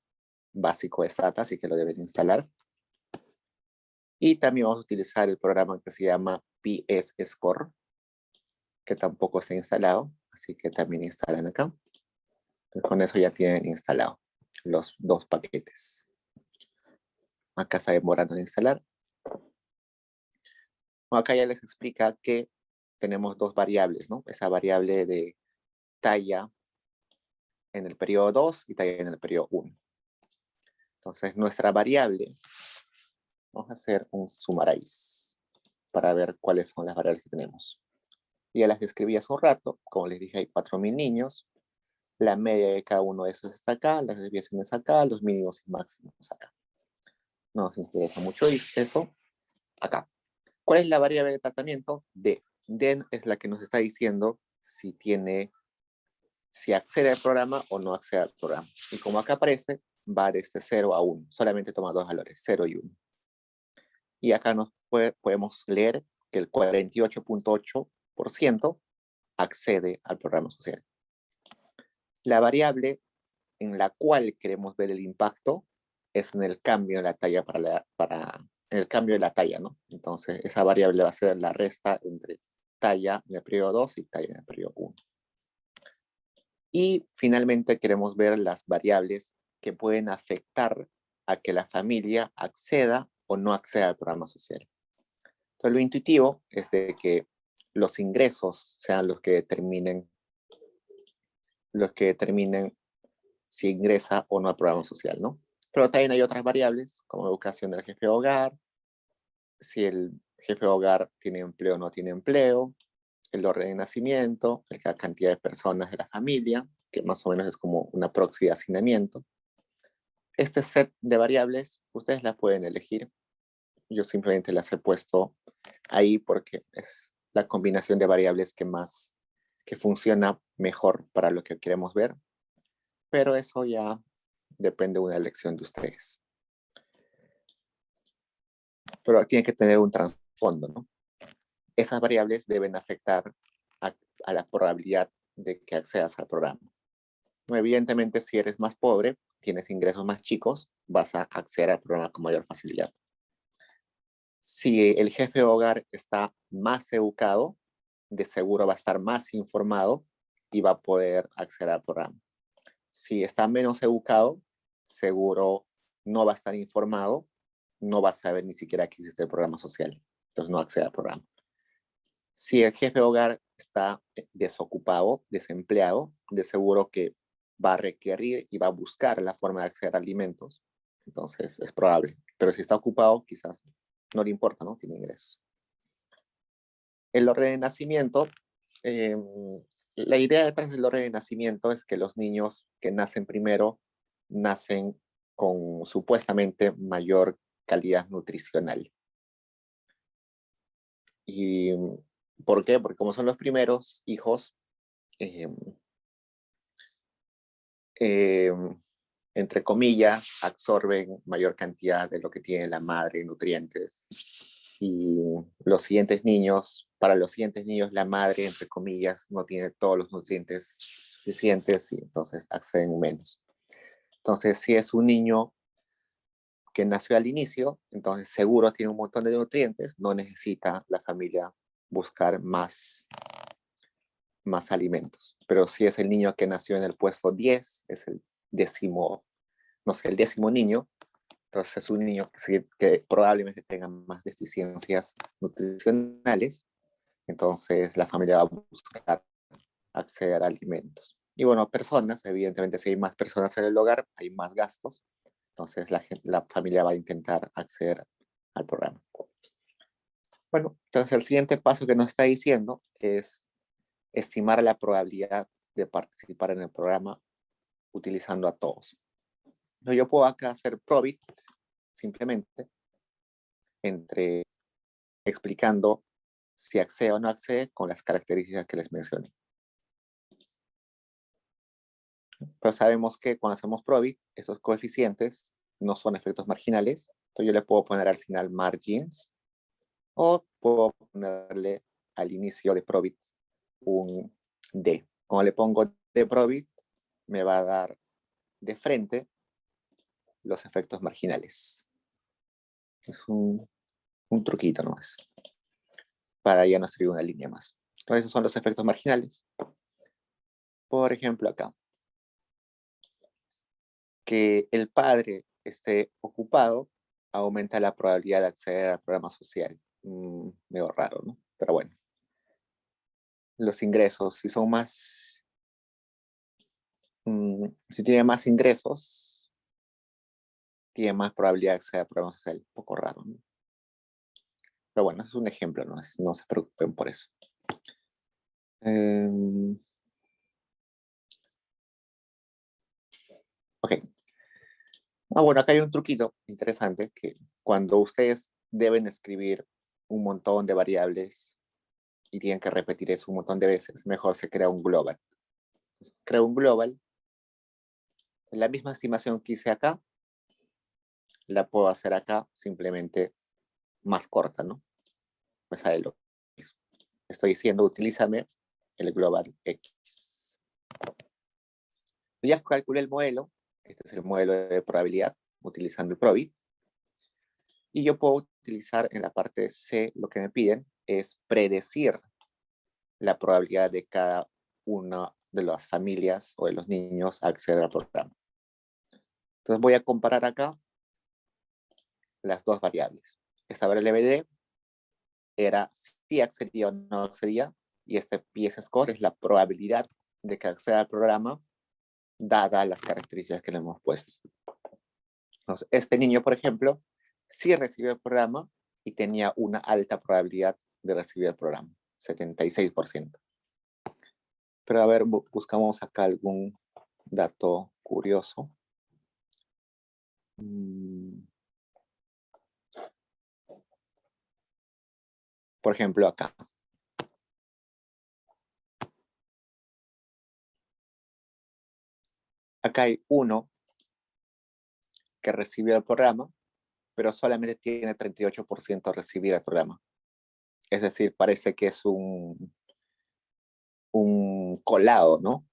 básico de SATA, así que lo deben instalar. Y también vamos a utilizar el programa que se llama PSScore, que tampoco está instalado, así que también instalan acá. Entonces, con eso ya tienen instalado los dos paquetes. Acá está demorando en instalar. Acá ya les explica que tenemos dos variables, ¿no? Esa variable de talla en el periodo 2 y talla en el periodo 1. Entonces, nuestra variable, vamos a hacer un summarize para ver cuáles son las variables que tenemos. Ya las describí hace un rato. Como les dije, hay 4.000 niños. La media de cada uno de esos está acá, las desviaciones acá, los mínimos y máximos acá. No nos interesa mucho eso. Acá. ¿Cuál es la variable de tratamiento? D. D es la que nos está diciendo si accede al programa o no accede al programa. Y como acá aparece, va desde 0 a 1. Solamente toma dos valores, 0 y 1. Y acá podemos leer que el 48.8% accede al programa social. La variable en la cual queremos ver el impacto es en el cambio de la talla en el cambio de la talla, ¿no? Entonces, esa variable va a ser la resta entre talla en el periodo 2 y talla en el periodo 1. Y finalmente queremos ver las variables que pueden afectar a que la familia acceda o no acceda al programa social. Entonces, lo intuitivo es de que los ingresos sean los que determinen si ingresa o no al programa social, ¿no? Pero también hay otras variables, como educación del jefe de hogar, si el jefe de hogar tiene empleo o no tiene empleo, el orden de nacimiento, la cantidad de personas de la familia, que más o menos es como una proxy de hacinamiento. Este set de variables, ustedes las pueden elegir. Yo simplemente las he puesto ahí porque es la combinación de variables que funciona mejor para lo que queremos ver. Pero eso ya depende de una elección de ustedes. Pero tiene que tener un trasfondo. fondo, ¿no? Esas variables deben afectar a la probabilidad de que accedas al programa. Evidentemente, si eres más pobre, tienes ingresos más chicos, vas a acceder al programa con mayor facilidad. Si el jefe de hogar está más educado, de seguro va a estar más informado y va a poder acceder al programa. Si está menos educado, seguro no va a estar informado, no va a saber ni siquiera que existe el programa social, entonces no accede al programa. Si el jefe de hogar está desocupado, desempleado, de seguro que va a requerir y va a buscar la forma de acceder a alimentos, entonces es probable. Pero si está ocupado, quizás no le importa, ¿no? Tiene ingresos. El orden de nacimiento, la idea detrás del orden de nacimiento es que los niños que nacen primero nacen con supuestamente mayor calidad nutricional. ¿Y por qué? Porque como son los primeros hijos, eh, eh, entre comillas, absorben mayor cantidad de lo que tiene la madre, nutrientes. Y los siguientes niños, para los siguientes niños, la madre, entre comillas, no tiene todos los nutrientes suficientes y entonces acceden menos. Entonces, si es un niño que nació al inicio, entonces seguro tiene un montón de nutrientes, no necesita la familia buscar más alimentos. Pero si es el niño que nació en el puesto 10, es el décimo, no sé, el décimo niño, entonces es un niño que probablemente tenga más deficiencias nutricionales, entonces la familia va a buscar acceder a alimentos. Y bueno, personas, evidentemente si hay más personas en el hogar, hay más gastos, entonces la familia va a intentar acceder al programa. Bueno, entonces el siguiente paso que nos está diciendo es estimar la probabilidad de participar en el programa utilizando a todos. Entonces yo puedo acá hacer probit simplemente entre explicando si accede o no accede con las características que les mencioné. Pero sabemos que cuando hacemos probit, esos coeficientes no son efectos marginales. Entonces yo le puedo poner al final margins o puedo ponerle al inicio de probit un D. Cuando le pongo D probit, me va a dar de frente los efectos marginales. Es un truquito, ¿no? Es para ya no escribir una línea más. Entonces esos son los efectos marginales. Por ejemplo, acá. Que el padre esté ocupado aumenta la probabilidad de acceder al programa social. Medio raro, ¿no? Pero bueno. Los ingresos, si son más, si tiene más ingresos, tiene más probabilidad de acceder al programa social. Un poco raro, ¿no? Pero bueno, es un ejemplo, no se preocupen por eso. Ok. Bueno, acá hay un truquito interesante que cuando ustedes deben escribir un montón de variables y tienen que repetir eso un montón de veces, mejor se crea un global. Entonces, creo un global. La misma estimación que hice acá, la puedo hacer acá, simplemente más corta, ¿no? Pues ahí lo mismo. Estoy diciendo, utilízame el global X. Ya calculé el modelo. Este es el modelo de probabilidad, utilizando el probit. Y yo puedo utilizar en la parte C, lo que me piden es predecir la probabilidad de cada una de las familias o de los niños a acceder al programa. Entonces voy a comparar acá las dos variables. Esta variable D era si accedía o no accedía, y este PS-score es la probabilidad de que acceda al programa dada las características que le hemos puesto. Entonces, este niño, por ejemplo, sí recibió el programa y tenía una alta probabilidad de recibir el programa, 76%. Pero a ver, buscamos acá algún dato curioso. Por ejemplo, acá. Acá hay uno que recibió el programa, pero solamente tiene 38% de recibir el programa. Es decir, parece que es un colado, ¿no?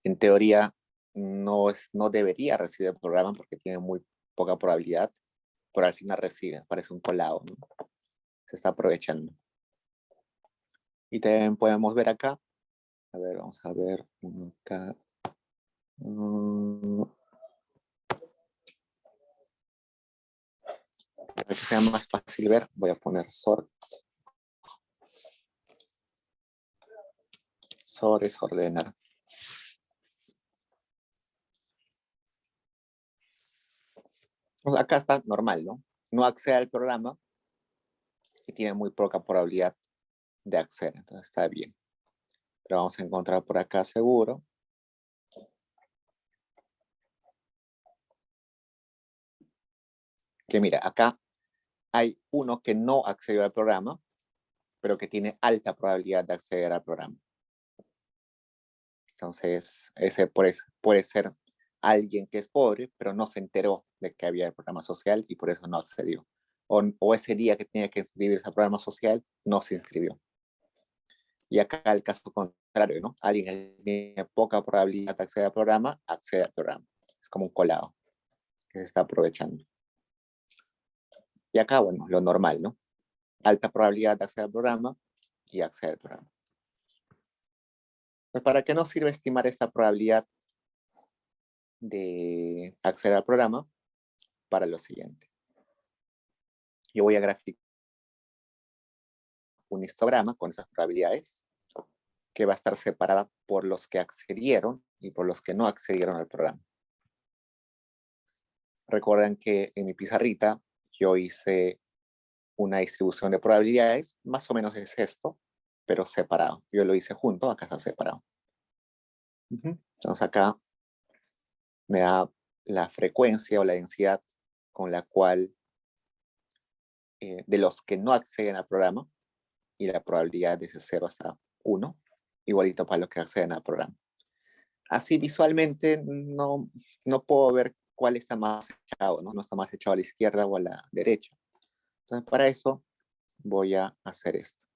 En teoría no debería recibir el programa porque tiene muy poca probabilidad, pero al final recibe, parece un colado, ¿no? Se está aprovechando. Y también podemos ver acá, a ver, vamos a ver uno acá. Para que sea más fácil ver, voy a poner sort. Sort es ordenar. Acá está normal, ¿no? No accede al programa y tiene muy poca probabilidad de acceder, entonces está bien. Pero vamos a encontrar por acá seguro. Que mira, acá hay uno que no accedió al programa, pero que tiene alta probabilidad de acceder al programa. Entonces, ese puede ser alguien que es pobre, pero no se enteró de que había el programa social y por eso no accedió. O ese día que tenía que inscribirse al programa social, no se inscribió. Y acá el caso contrario, ¿no? Alguien que tiene poca probabilidad de acceder al programa, accede al programa. Es como un colado que se está aprovechando. Y acá, bueno, lo normal, ¿no? Alta probabilidad de acceder al programa y acceder al programa. Pues, ¿para qué nos sirve estimar esta probabilidad de acceder al programa? Para lo siguiente. Yo voy a graficar un histograma con esas probabilidades que va a estar separada por los que accedieron y por los que no accedieron al programa. Recuerden que en mi pizarrita yo hice una distribución de probabilidades, más o menos es esto, pero separado. Yo lo hice junto, acá está separado. Entonces acá me da la frecuencia o la densidad con la cual de los que no acceden al programa y la probabilidad de 0 hasta 1, igualito para los que acceden al programa. Así visualmente no puedo ver cuál está más echado, ¿no? No está más echado a la izquierda o a la derecha. Entonces para eso voy a hacer esto.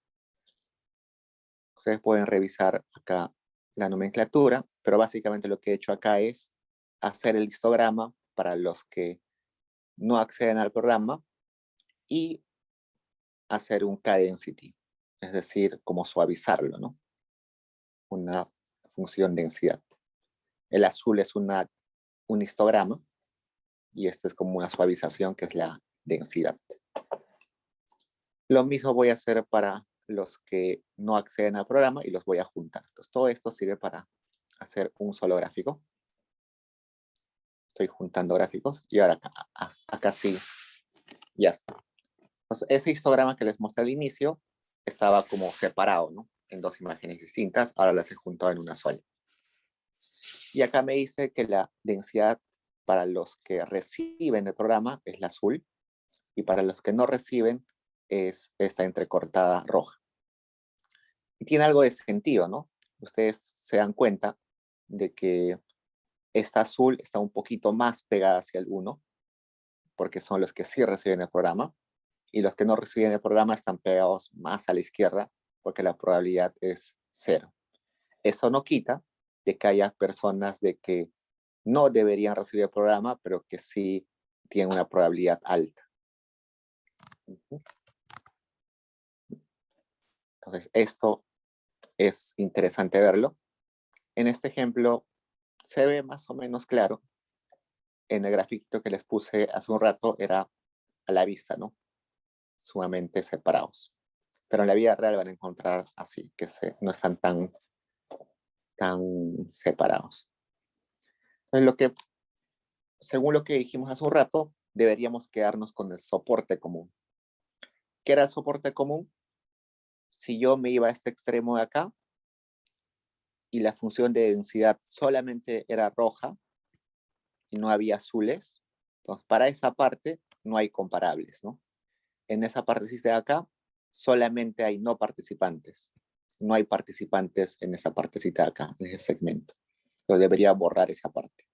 Ustedes pueden revisar acá la nomenclatura, pero básicamente lo que he hecho acá es hacer el histograma para los que no acceden al programa y hacer un k-density, es decir, como suavizarlo, ¿no? Una función densidad. El azul es un histograma y este es como una suavización que es la densidad. Lo mismo voy a hacer para los que no acceden al programa y los voy a juntar. Entonces, todo esto sirve para hacer un solo gráfico. Estoy juntando gráficos y ahora acá sí, ya está. Entonces, ese histograma que les mostré al inicio estaba como separado, ¿no? En dos imágenes distintas, ahora las he juntado en una sola. Y acá me dice que la densidad para los que reciben el programa es la azul y para los que no reciben es esta entrecortada roja. Y tiene algo de sentido, ¿no? Ustedes se dan cuenta de que esta azul está un poquito más pegada hacia el 1, porque son los que sí reciben el programa, y los que no reciben el programa están pegados más a la izquierda, porque la probabilidad es 0. Eso no quita de que haya personas de que no deberían recibir el programa, pero que sí tienen una probabilidad alta. Entonces, esto es interesante verlo. En este ejemplo, se ve más o menos claro. En el grafiquito que les puse hace un rato era a la vista, ¿no? Sumamente separados. Pero en la vida real van a encontrar así, que no están tan separados. Entonces, según lo que dijimos hace un rato, deberíamos quedarnos con el soporte común. ¿Qué era el soporte común? Si yo me iba a este extremo de acá y la función de densidad solamente era roja y no había azules, entonces para esa parte no hay comparables, ¿no? En esa partecita de acá solamente hay no participantes. No hay participantes en esa partecita de acá, en ese segmento. Entonces debería borrar esa parte.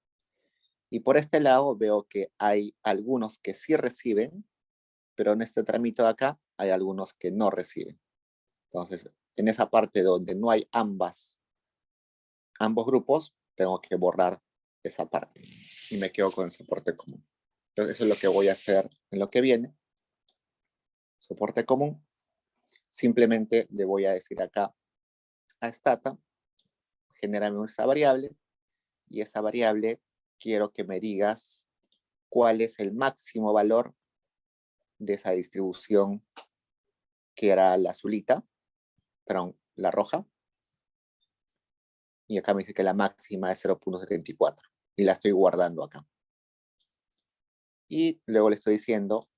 Y por este lado veo que hay algunos que sí reciben, pero en este trámite de acá hay algunos que no reciben. Entonces, en esa parte donde no hay ambos grupos, tengo que borrar esa parte y me quedo con el soporte común. Entonces, eso es lo que voy a hacer en lo que viene. Soporte común. Simplemente le voy a decir acá a Stata, genérame esa variable, y esa variable quiero que me digas cuál es el máximo valor de esa distribución que era la azulita, perdón, la roja. Y acá me dice que la máxima es 0.74 y la estoy guardando acá. Y luego le estoy diciendo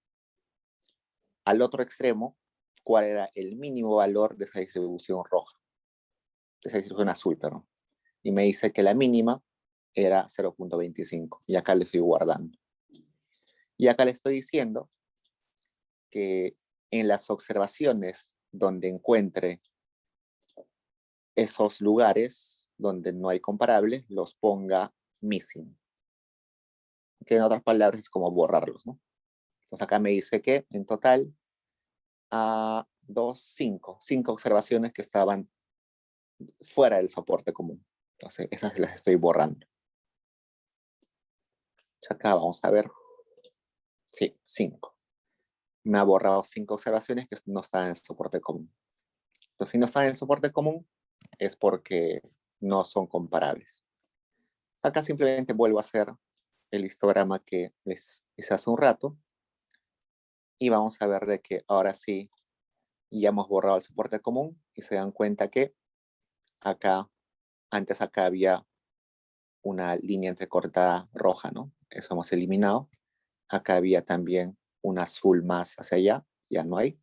al otro extremo cuál era el mínimo valor de esa distribución roja, de esa distribución azul, perdón. Y me dice que la mínima era 0.25 y acá le estoy guardando. Y acá le estoy diciendo que en las observaciones donde encuentre esos lugares donde no hay comparables, los ponga missing. Que en otras palabras es como borrarlos, ¿no? Pues acá me dice que en total a cinco observaciones que estaban fuera del soporte común. Entonces esas las estoy borrando. Acá vamos a ver. Sí, 5. Me ha borrado 5 observaciones que no están en el soporte común. Entonces si no están en el soporte común es porque no son comparables. Acá simplemente vuelvo a hacer el histograma que les hice hace un rato. Y vamos a ver de que ahora sí ya hemos borrado el soporte común y se dan cuenta que antes acá había una línea entrecortada roja, ¿no? Eso hemos eliminado. Acá había también un azul más hacia allá, ya no hay.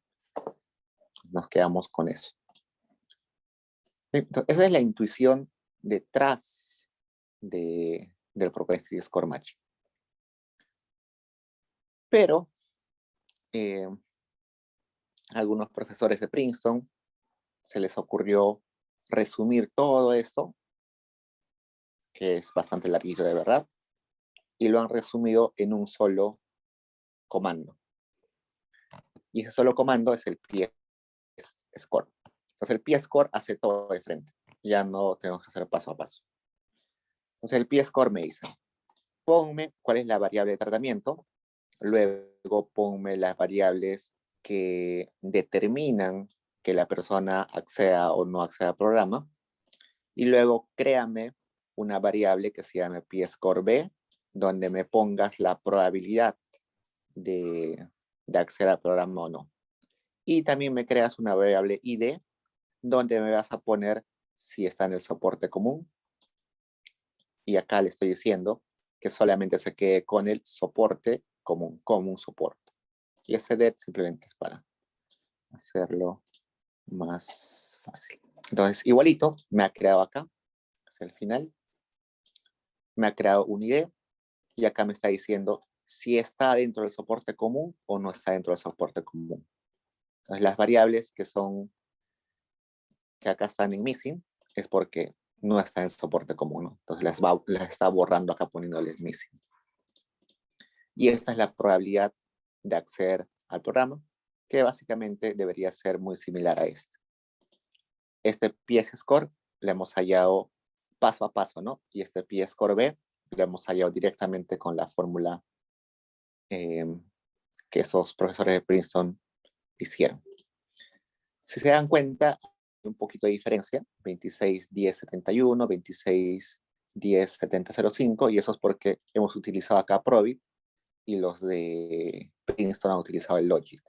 Nos quedamos con eso. Entonces, esa es la intuición detrás del Propensity Score Match. Pero algunos profesores de Princeton se les ocurrió resumir todo esto, que es bastante larguito de verdad, y lo han resumido en un solo comando. Y ese solo comando es el P-score. Entonces el P-score hace todo de frente. Ya no tenemos que hacer paso a paso. Entonces el P-score me dice, ponme cuál es la variable de tratamiento, luego ponme las variables que determinan que la persona acceda o no acceda al programa, y luego créame una variable que se llame P-score B, donde me pongas la probabilidad de acceder al programa o no. Y también me creas una variable ID, donde me vas a poner si está en el soporte común. Y acá le estoy diciendo que solamente se quede con el soporte común, como un soporte. Y ese det simplemente es para hacerlo más fácil. Entonces, igualito, me ha creado acá, es el final. Me ha creado un ID y acá me está diciendo si está dentro del soporte común o no está dentro del soporte común. Entonces, las variables que acá están en missing es porque no está en soporte común, ¿no? Entonces las está borrando acá poniéndoles missing. Y esta es la probabilidad de acceder al programa, que básicamente debería ser muy similar a este. Este P-score le hemos hallado paso a paso, ¿no? Y este P-score B lo hemos hallado directamente con la fórmula que esos profesores de Princeton hicieron. Si se dan cuenta, hay un poquito de diferencia, 26, 10, 71, 26, 10, 70, 05, y eso es porque hemos utilizado acá Probit y los de Princeton han utilizado el Logit.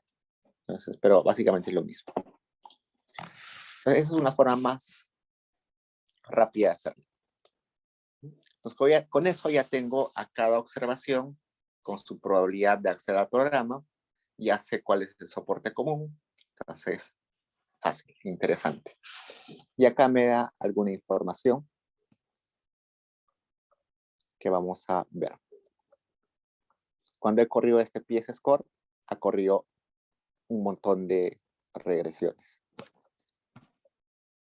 Entonces, pero básicamente es lo mismo. Entonces, esa es una forma más rápida de hacerlo. Entonces, con eso ya tengo a cada observación con su probabilidad de acceder al programa, ya sé cuál es el soporte común, entonces fácil, interesante. Y acá me da alguna información que vamos a ver. Cuando he corrido este P-score, ha corrido un montón de regresiones.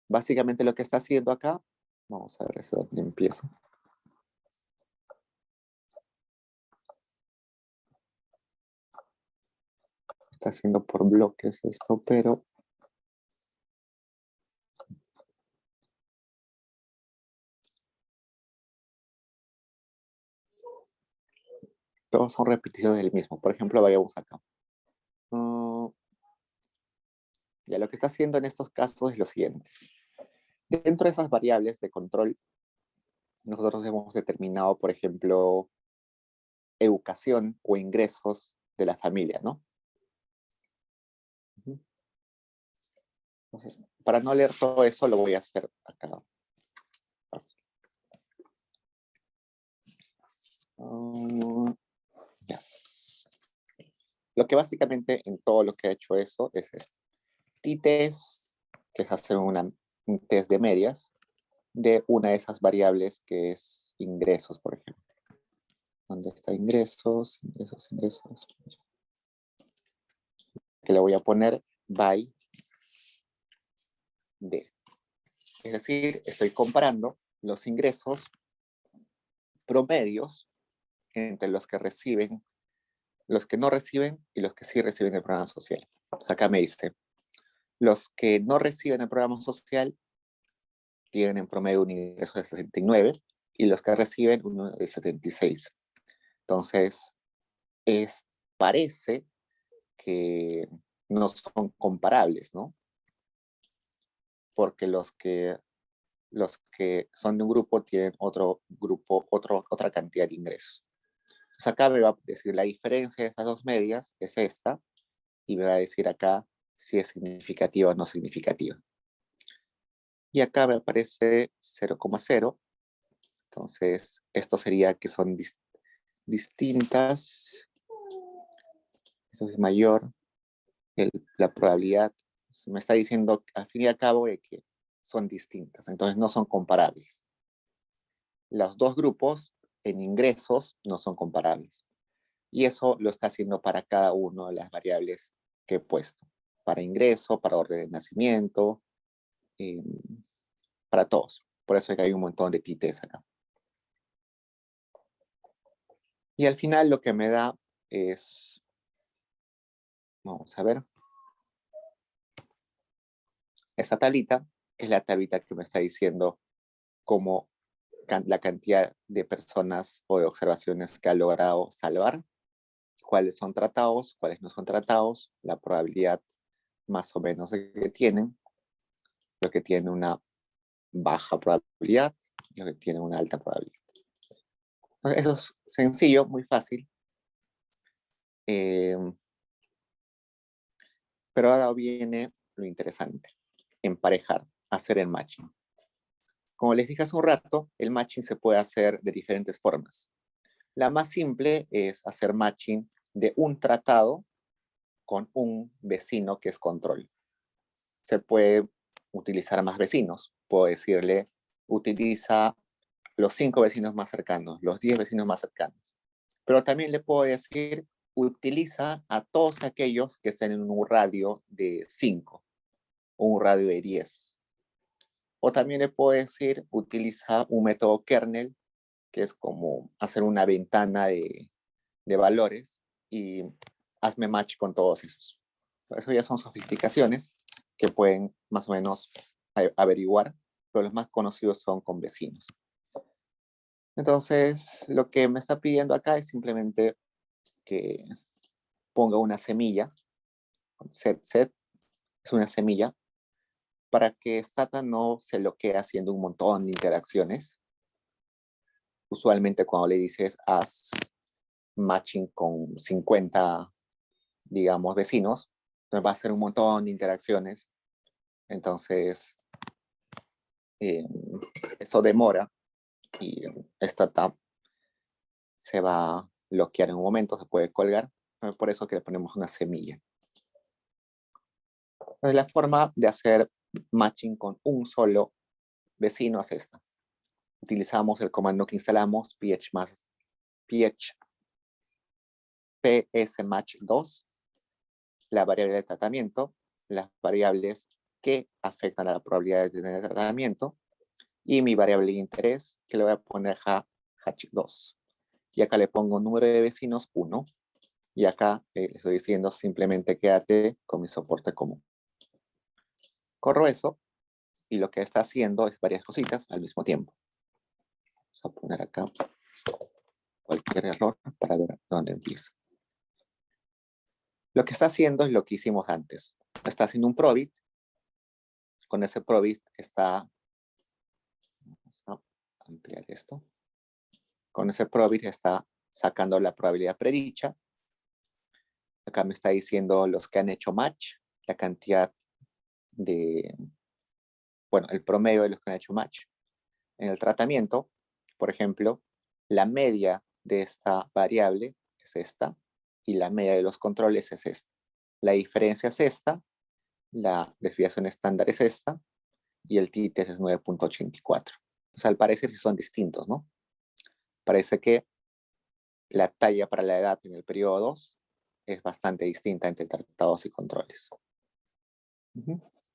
Básicamente lo que está haciendo acá, vamos a ver eso dónde empieza. Está haciendo por bloques esto, pero Todos son repeticiones del mismo. Por ejemplo, vayamos acá. Ya lo que está haciendo en estos casos es lo siguiente. Dentro de esas variables de control, nosotros hemos determinado, por ejemplo, educación o ingresos de la familia, ¿no? Entonces, para no leer todo eso, lo voy a hacer acá. Fácil. Ya. Lo que básicamente en todo lo que ha hecho eso es esto. T-test, que es hacer un test de medias de una de esas variables que es ingresos, por ejemplo. ¿Dónde está ingresos? Ingresos. Que le voy a poner by D. Es decir, estoy comparando los ingresos promedios entre los que reciben, los que no reciben y los que sí reciben el programa social. Acá me dice, los que no reciben el programa social tienen en promedio un ingreso de 69 y los que reciben uno de 76. Entonces, parece que no son comparables, ¿no? Porque los que son de un grupo tienen otro grupo, otra cantidad de ingresos. Entonces acá me va a decir la diferencia de esas dos medias es esta, y me va a decir acá si es significativa o no significativa. Y acá me aparece 0,0. Entonces, esto sería que son distintas. Esto es mayor. La probabilidad me está diciendo al fin y al cabo de que son distintas. Entonces, no son comparables. Los dos grupos en ingresos no son comparables. Y eso lo está haciendo para cada una de las variables que he puesto. Para ingreso, para orden de nacimiento, para todos. Por eso es que hay un montón de t-tests acá. Y al final lo que me da es, vamos a ver, esta tablita es la tablita que me está diciendo cómo la cantidad de personas o de observaciones que ha logrado salvar, cuáles son tratados, cuáles no son tratados, la probabilidad más o menos que tienen, lo que tiene una baja probabilidad y lo que tiene una alta probabilidad. Eso es sencillo, muy fácil. Pero ahora viene lo interesante, emparejar, hacer el matching. Como les dije hace un rato, el matching se puede hacer de diferentes formas. La más simple es hacer matching de un tratado con un vecino que es control. Se puede utilizar más vecinos. Puedo decirle, utiliza los 5 vecinos más cercanos, los 10 vecinos más cercanos. Pero también le puedo decir, utiliza a todos aquellos que estén en un radio de 5 o un radio de 10. O también le puedo decir, utiliza un método kernel, que es como hacer una ventana de valores y hazme match con todos esos. Eso ya son sofisticaciones que pueden más o menos averiguar, pero los más conocidos son con vecinos. Entonces, lo que me está pidiendo acá es simplemente que ponga una semilla, set, es una semilla, para que Stata no se bloquee haciendo un montón de interacciones. Usualmente cuando le dices haz matching con 50, digamos, vecinos, entonces va a hacer un montón de interacciones. Entonces, eso demora y Stata se va a bloquear en un momento, se puede colgar. Por eso que le ponemos una semilla. Entonces, la forma de hacer matching con un solo vecino es esta. Utilizamos el comando que instalamos, psmatch2, la variable de tratamiento, las variables que afectan a la probabilidad de tener tratamiento, y mi variable de interés, que le voy a poner hatch2. Y acá le pongo número de vecinos 1, y acá le estoy diciendo simplemente quédate con mi soporte común. Corro eso, y lo que está haciendo es varias cositas al mismo tiempo. Vamos a poner acá. cualquier error para ver dónde empieza. Lo que está haciendo es lo que hicimos antes. Está haciendo un probit. Con ese probit está... Vamos a ampliar esto. Con ese probit está sacando la probabilidad predicha. Acá me está diciendo los que han hecho match, la cantidad de... Bueno, el promedio de los que han hecho match. En el tratamiento, por ejemplo, la media de esta variable es esta y la media de los controles es esta. La diferencia es esta, la desviación estándar es esta y el t-test es 9.84. O sea, al parecer sí son distintos, ¿no? Parece que la talla para la edad en el periodo 2 es bastante distinta entre tratados y controles.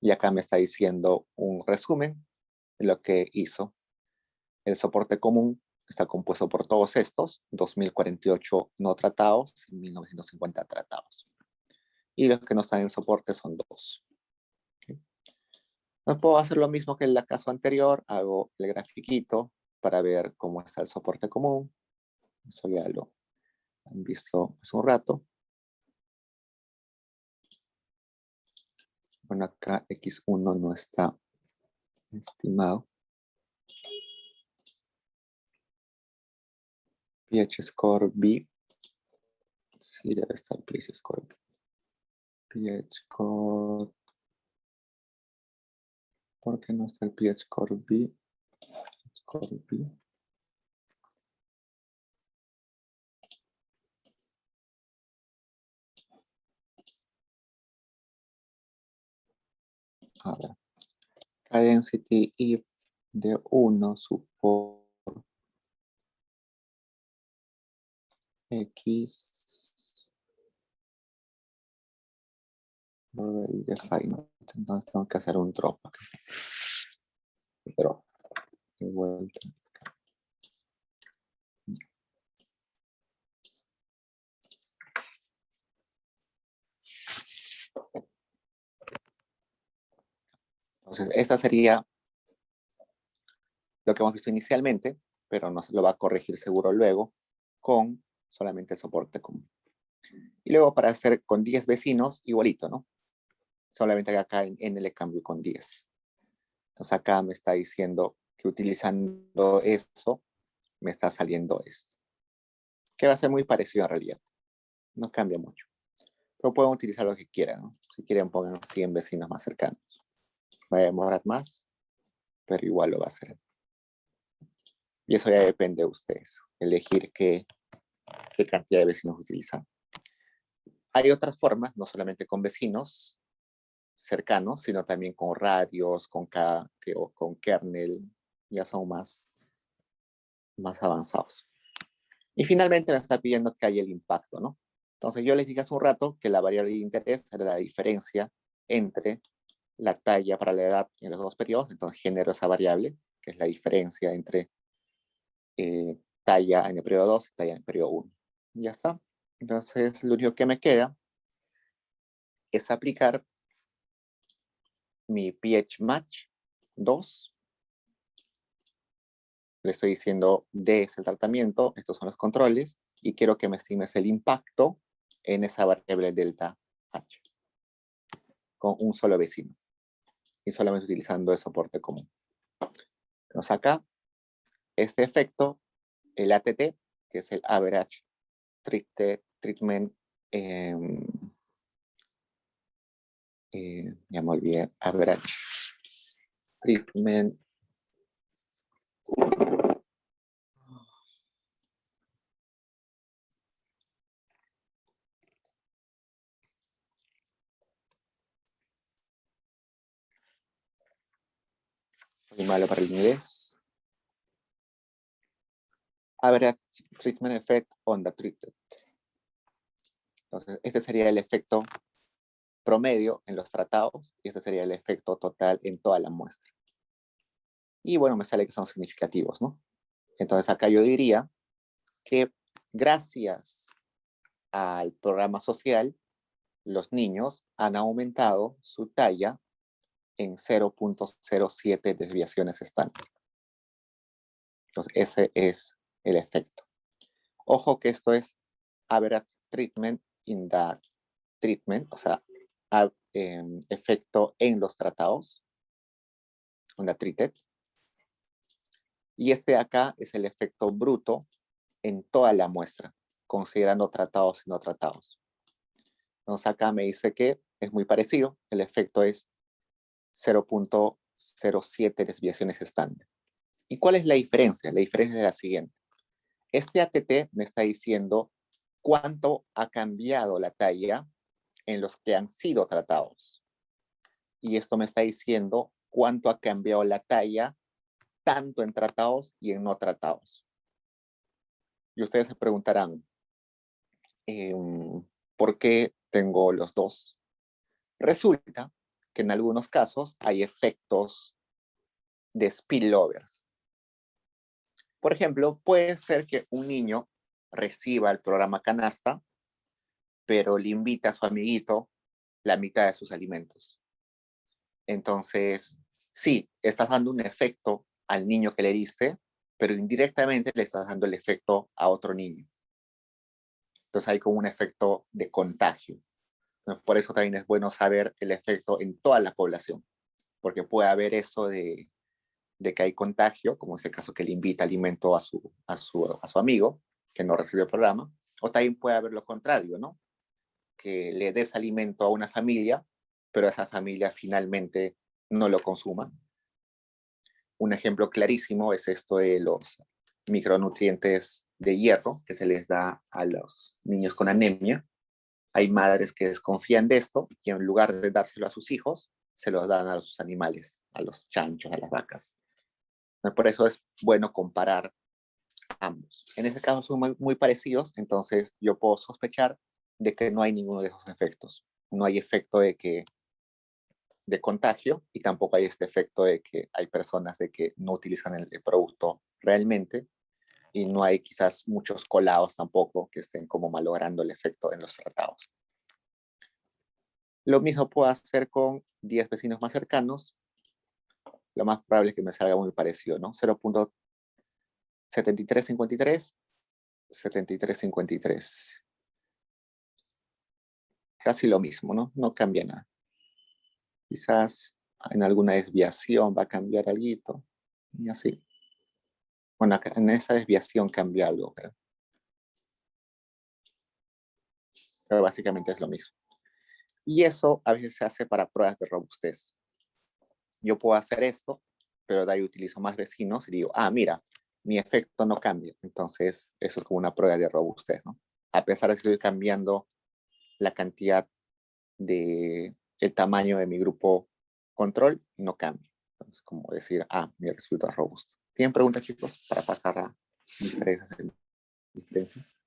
Y acá me está diciendo un resumen de lo que hizo. El soporte común está compuesto por todos estos, 2048 no tratados y 1950 tratados. Y los que no están en soporte son 2. No puedo hacer lo mismo que en el caso anterior, hago el grafiquito para ver cómo está el soporte común. Eso ya lo han visto hace un rato. Bueno, acá X1 no está estimado. PH-score B. Sí, debe estar PH-score B. PH-score. ¿Por qué no está el PH-score B? Score B. A ver. Density if de 1 support X already defined. Entonces tengo que hacer un drop acá. Drop. De vuelta. Entonces, esta sería lo que hemos visto inicialmente, pero nos lo va a corregir seguro luego con solamente el soporte común. Y luego para hacer con 10 vecinos, igualito, ¿no? Solamente que acá en N le cambio con 10. Entonces acá me está diciendo que utilizando eso, me está saliendo esto. Que va a ser muy parecido en realidad. No cambia mucho. Pero pueden utilizar lo que quieran, ¿no? Si quieren pongan 100 vecinos más cercanos. Va a demorar más, pero igual lo va a hacer. Y eso ya depende de ustedes. Elegir qué cantidad de vecinos utilizan. Hay otras formas, no solamente con vecinos cercanos, sino también con radios, con kernel, ya son más avanzados. Y finalmente me está pidiendo que haya el impacto, ¿no? Entonces yo les dije hace un rato que la variable de interés era la diferencia entre la talla para la edad en los dos periodos, entonces genero esa variable, que es la diferencia entre talla en el periodo 2 y talla en el periodo 1. Ya está. Entonces lo único que me queda es aplicar mi pH match 2. Le estoy diciendo D es el tratamiento, estos son los controles, y quiero que me estimes el impacto en esa variable delta H con un solo vecino y solamente utilizando el soporte común. Entonces acá, este efecto, el ATT, que es el Average Treatment, ya me olvidé, Average Treatment muy malo para el inglés. Average Treatment Effect on the Treated. Entonces, este sería el efecto promedio en los tratados y este sería el efecto total en toda la muestra. Y bueno, me sale que son significativos, ¿no? Entonces acá yo diría que gracias al programa social, los niños han aumentado su talla en 0.07 desviaciones estándar. Entonces ese es el efecto. Ojo que esto es average treatment in the treatment, o sea, efecto en los tratados, on the treated. Y este de acá es el efecto bruto en toda la muestra, considerando tratados y no tratados. Entonces acá me dice que es muy parecido, el efecto es 0.07 desviaciones estándar. ¿Y cuál es la diferencia? La diferencia es la siguiente. Este ATT me está diciendo cuánto ha cambiado la talla en los que han sido tratados. Y esto me está diciendo cuánto ha cambiado la talla tanto en tratados y en no tratados. Y ustedes se preguntarán, ¿por qué tengo los dos? Resulta que en algunos casos hay efectos de spillovers. Por ejemplo, puede ser que un niño reciba el programa canasta, pero le invita a su amiguito la mitad de sus alimentos. Entonces, sí, estás dando un efecto al niño que le diste, pero indirectamente le estás dando el efecto a otro niño. Entonces hay como un efecto de contagio. Por eso también es bueno saber el efecto en toda la población, porque puede haber eso de que hay contagio, como es el caso que le invita alimento a su amigo que no recibe el programa, o también puede haber lo contrario, ¿no? Que le des alimento a una familia, pero esa familia finalmente no lo consuma. Un ejemplo clarísimo es esto de los micronutrientes de hierro que se les da a los niños con anemia. Hay madres que desconfían de esto y en lugar de dárselo a sus hijos, se los dan a sus animales, a los chanchos, a las vacas. Por eso es bueno comparar ambos. En este caso son muy parecidos, entonces yo puedo sospechar de que no hay ninguno de esos efectos. No hay efecto de contagio y tampoco hay este efecto de que hay personas de que no utilizan el producto realmente y no hay quizás muchos colados tampoco que estén como malogrando el efecto en los tratados. Lo mismo puedo hacer con 10 vecinos más cercanos. Lo más probable es que me salga muy parecido, ¿no? 0.7353, 7353. Casi lo mismo, ¿no? No cambia nada. Quizás en alguna desviación va a cambiar algo y así. Bueno, acá, en esa desviación cambia algo, creo. Pero básicamente es lo mismo. Y eso a veces se hace para pruebas de robustez. Yo puedo hacer esto, pero de ahí utilizo más vecinos y digo, mira, mi efecto no cambia. Entonces, eso es como una prueba de robustez, ¿no? A pesar de que estoy cambiando la cantidad de el tamaño de mi grupo control, no cambia. Entonces, como decir, mi resultado es robusto. ¿Tienen preguntas, chicos, para pasar a diferencias?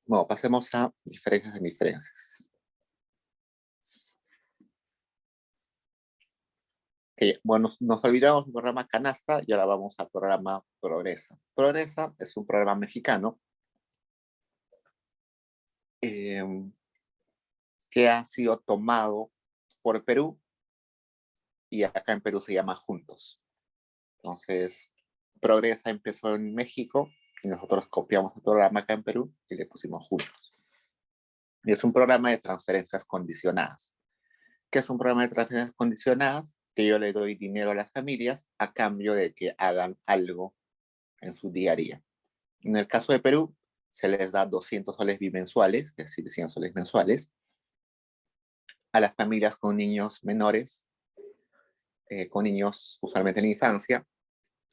Bueno, pasemos a diferencias de diferencias. Okay, bueno, nos olvidamos del programa Canasta y ahora vamos al programa Progresa. Progresa es un programa mexicano que ha sido tomado por Perú y acá en Perú se llama Juntos. Entonces, Progresa empezó en México y nosotros copiamos el programa acá en Perú y le pusimos Juntos. Y es un programa de transferencias condicionadas. ¿Qué es un programa de transferencias condicionadas? Que yo le doy dinero a las familias a cambio de que hagan algo en su día a día. En el caso de Perú, se les da 200 soles bimensuales, es decir, 100 soles mensuales, a las familias con niños menores, con niños usualmente en la infancia,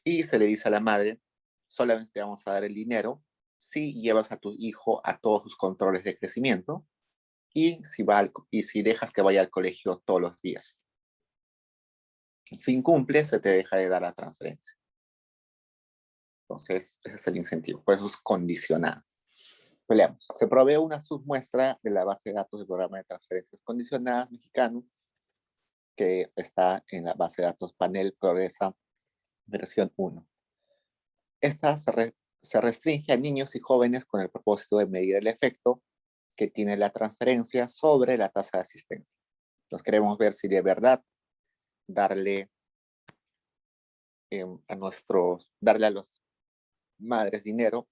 y se le dice a la madre, solamente vamos a dar el dinero si llevas a tu hijo a todos sus controles de crecimiento y si dejas que vaya al colegio todos los días. Si incumple, se te deja de dar la transferencia. Entonces, ese es el incentivo, por eso es condicionado. Veamos. Se provee una submuestra de la base de datos del programa de transferencias condicionadas mexicano, que está en la base de datos Panel Progresa versión 1. Esta se restringe a niños y jóvenes con el propósito de medir el efecto que tiene la transferencia sobre la tasa de asistencia. Entonces queremos ver si de verdad darle darle a las madres dinero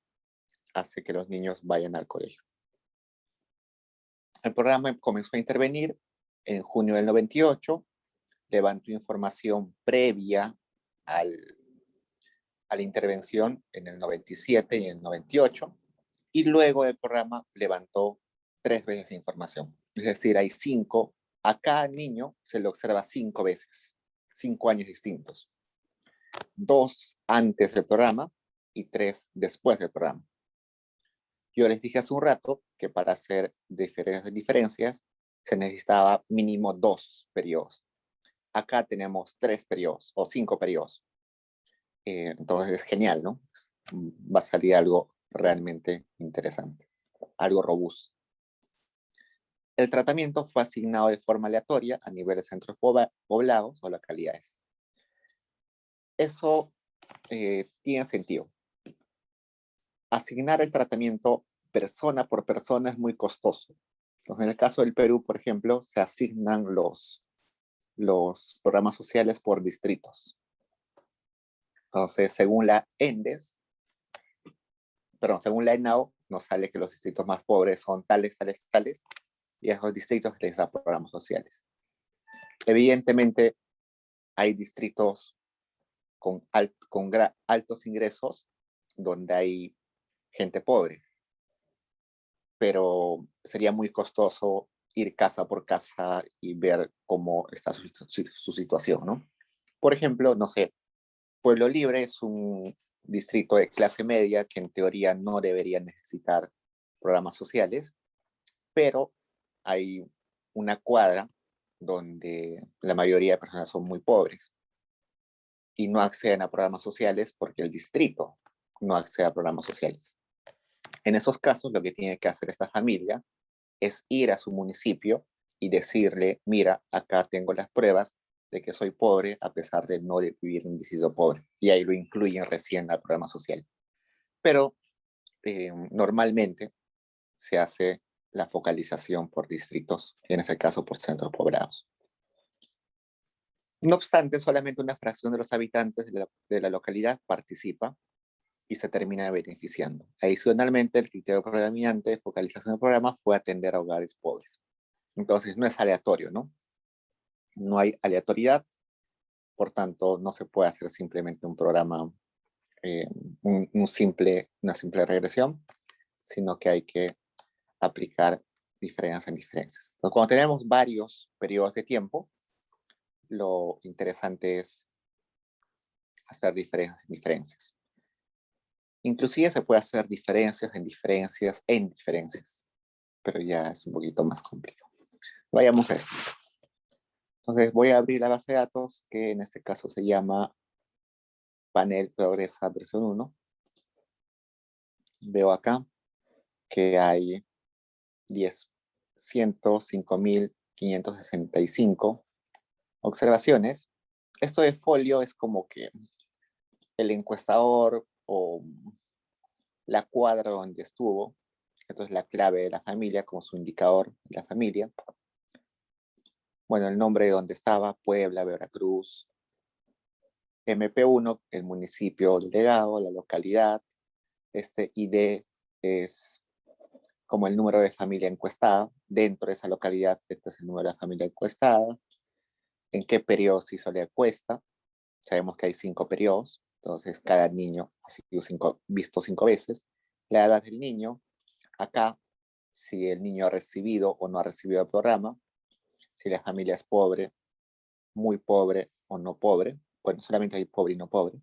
hace que los niños vayan al colegio. El programa comenzó a intervenir en junio del 98, levantó información previa a la intervención en el 97 y en el 98, y luego el programa levantó 3 veces información. Es decir, hay 5, a cada niño se lo observa 5 veces, 5 años distintos. 2 antes del programa y 3 después del programa. Yo les dije hace un rato que para hacer diferencias se necesitaba mínimo 2 periodos. Acá tenemos 3 periodos o 5 periodos. Entonces es genial, ¿no? Va a salir algo realmente interesante, algo robusto. El tratamiento fue asignado de forma aleatoria a nivel de centros poblados o localidades. Eso tiene sentido. Asignar el tratamiento persona por persona es muy costoso. Entonces, en el caso del Perú, por ejemplo, se asignan los programas sociales por distritos. Entonces, según la ENAO, nos sale que los distritos más pobres son tales, tales, tales, y a esos distritos les da programas sociales. Evidentemente, hay distritos con altos ingresos donde hay gente pobre, pero sería muy costoso ir casa por casa y ver cómo está su situación, ¿no? Por ejemplo, no sé, Pueblo Libre es un distrito de clase media que en teoría no debería necesitar programas sociales, pero hay una cuadra donde la mayoría de personas son muy pobres y no acceden a programas sociales porque el distrito no accede a programas sociales. En esos casos, lo que tiene que hacer esta familia es ir a su municipio y decirle, mira, acá tengo las pruebas de que soy pobre a pesar de no vivir en un distrito pobre. Y ahí lo incluyen recién al programa social. Pero normalmente se hace la focalización por distritos, en ese caso por centros poblados. No obstante, solamente una fracción de los habitantes de la localidad participa y se termina beneficiando. Adicionalmente, el criterio predominante de focalización del programa fue atender a hogares pobres. Entonces, no es aleatorio, ¿no? No hay aleatoriedad, por tanto, no se puede hacer simplemente un programa, una simple regresión, sino que hay que aplicar diferencias en diferencias. Entonces, cuando tenemos varios periodos de tiempo, lo interesante es hacer diferencias en diferencias. Inclusive se puede hacer diferencias en diferencias en diferencias, pero ya es un poquito más complicado. Vayamos a esto. Entonces voy a abrir la base de datos que en este caso se llama Panel Progresa versión 1. Veo acá que hay 105.565 observaciones. Esto de folio es como que el encuestador o la cuadra donde estuvo. Esto es la clave de la familia como su indicador de la familia. Bueno, el nombre de donde estaba, Puebla, Veracruz. MP1, el municipio delegado, la localidad. Este ID es como el número de familia encuestada. Dentro de esa localidad, este es el número de familia encuestada. ¿En qué periodo se hizo la encuesta? Sabemos que hay 5 periodos, entonces cada niño ha sido visto 5 veces. La edad del niño, acá, si el niño ha recibido o no ha recibido el programa, si la familia es pobre, muy pobre o no pobre. Bueno, solamente hay pobre y no pobre.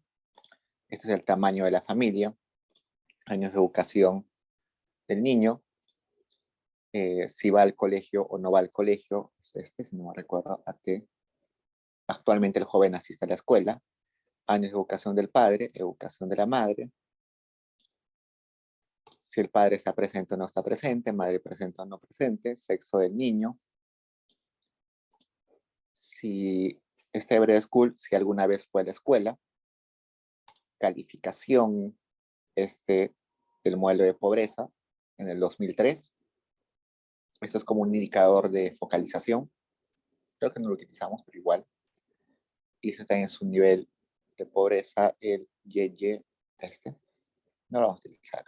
Este es el tamaño de la familia, años de educación del niño, si va al colegio o no va al colegio, es este, si no me recuerdo, actualmente el joven asiste a la escuela, años de educación del padre, educación de la madre, si el padre está presente o no está presente, madre presente o no presente, sexo del niño, si este breve school, si alguna vez fue a la escuela, calificación del modelo de pobreza en el 2003. Esto es como un indicador de focalización. Creo que no lo utilizamos, pero igual. Y si está en su nivel de pobreza, el YY, no lo vamos a utilizar.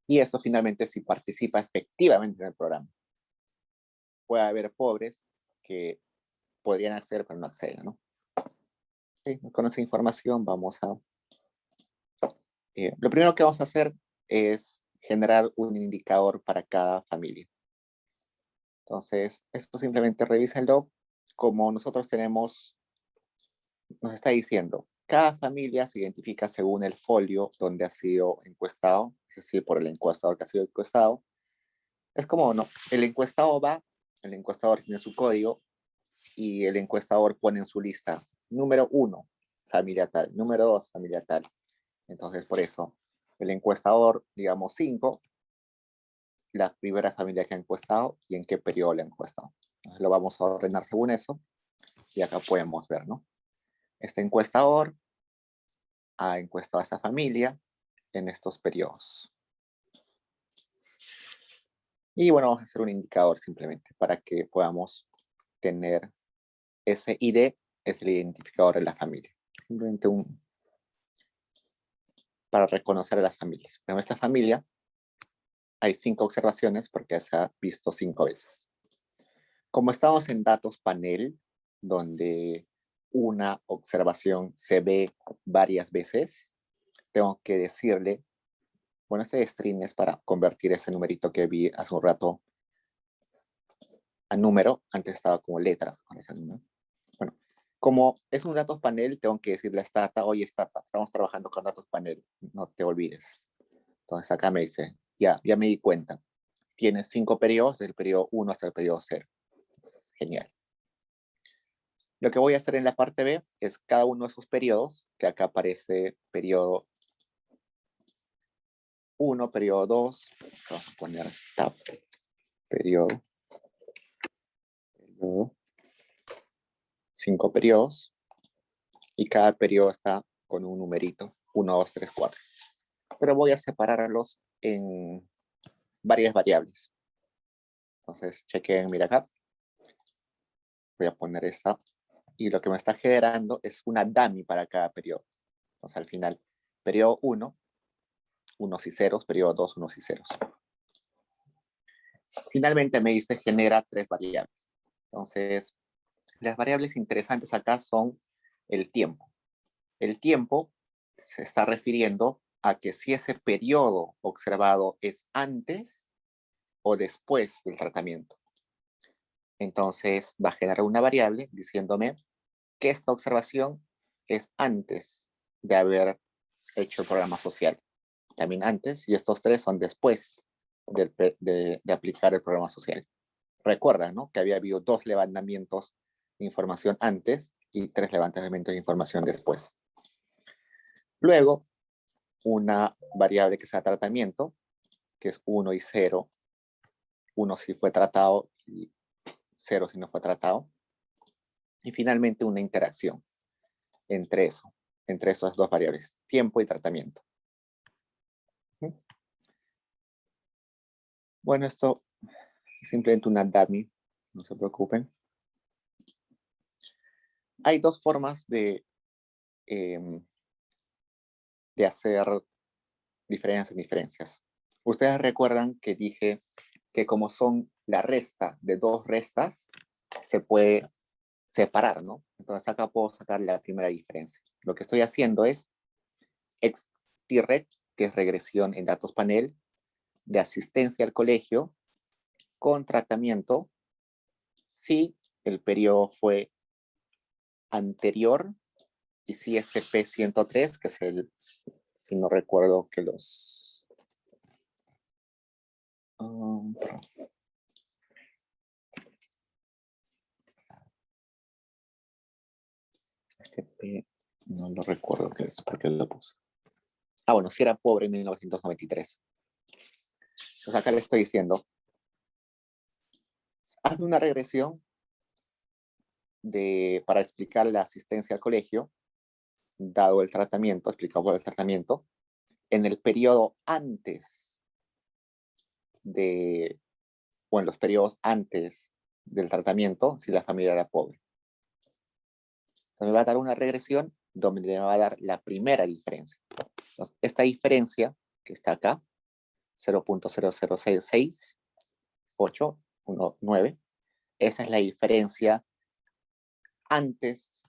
Y esto finalmente si participa efectivamente en el programa. Puede haber pobres que podrían acceder, pero no acceden, ¿no? Sí, con esa información vamos a... lo primero que vamos a hacer es generar un indicador para cada familia. Entonces, esto simplemente revísenlo. Como nosotros tenemos, nos está diciendo, cada familia se identifica según el folio donde ha sido encuestado, es decir, por el encuestador que ha sido encuestado. Es como, no, el encuestador tiene su código y el encuestador pone en su lista, número 1, familia tal, número 2, familia tal. Entonces, por eso, el encuestador, digamos 5, la primera familia que ha encuestado y en qué periodo la ha encuestado. Entonces, lo vamos a ordenar según eso y acá podemos ver, ¿no? Este encuestador ha encuestado a esta familia en estos periodos. Y bueno, vamos a hacer un indicador simplemente para que podamos tener ese ID, es el identificador de la familia. Simplemente para reconocer a las familias. En esta familia hay 5 observaciones porque se ha visto 5 veces. Como estamos en datos panel, donde una observación se ve varias veces, tengo que decirle, bueno, este string es para convertir ese numerito que vi hace un rato a número, antes estaba como letra, con ese número. Bueno, como es un datos panel, tengo que decirle a Stata, oye Stata, estamos trabajando con datos panel, no te olvides. Entonces acá me dice, ya me di cuenta, tienes 5 periodos, del periodo 1 hasta el periodo 0. Entonces, genial. Lo que voy a hacer en la parte B es cada uno de esos periodos, que acá aparece periodo 1, periodo 2, vamos a poner tab, periodo 5 periodos, y cada periodo está con un numerito, 1, 2, 3, 4. Pero voy a separarlos en varias variables. Entonces, chequen, mira acá. Voy a poner esta. Y lo que me está generando es una dummy para cada periodo. Entonces, al final, periodo 1, unos y ceros, periodo 2, unos y ceros. Finalmente me dice genera 3 variables. Entonces, las variables interesantes acá son el tiempo. El tiempo se está refiriendo a que si ese periodo observado es antes o después del tratamiento. Entonces va a generar una variable diciéndome que esta observación es antes de haber hecho el programa social. También antes, y estos 3 son después de aplicar el programa social. Recuerda, ¿no? Que había habido 2 levantamientos de información antes y 3 levantamientos de información después. Luego, una variable que sea tratamiento, que es 1 y 0. 1 si fue tratado y 0 si no fue tratado. Y finalmente una interacción entre esas 2 variables, tiempo y tratamiento. Bueno, esto es simplemente una dummy, no se preocupen. Hay 2 formas de hacer diferencias en diferencias. Ustedes recuerdan que dije que como son la resta de 2 restas, se puede separar, ¿no? Entonces acá puedo sacar la primera diferencia. Lo que estoy haciendo es XTREC, que es regresión en datos panel, de asistencia al colegio, con tratamiento, si el periodo fue anterior, y si este P103, que es el, si no recuerdo que los... este P, no lo recuerdo qué es, porque lo puse. bueno, si era pobre en 1993. Entonces acá le estoy diciendo, hazme una regresión para explicar la asistencia al colegio, dado el tratamiento, explicado por el tratamiento, en el periodo antes o en los periodos antes del tratamiento, si la familia era pobre. Entonces me va a dar una regresión donde me va a dar la primera diferencia. Entonces, esta diferencia que está acá, 0.0066819, esa es la diferencia antes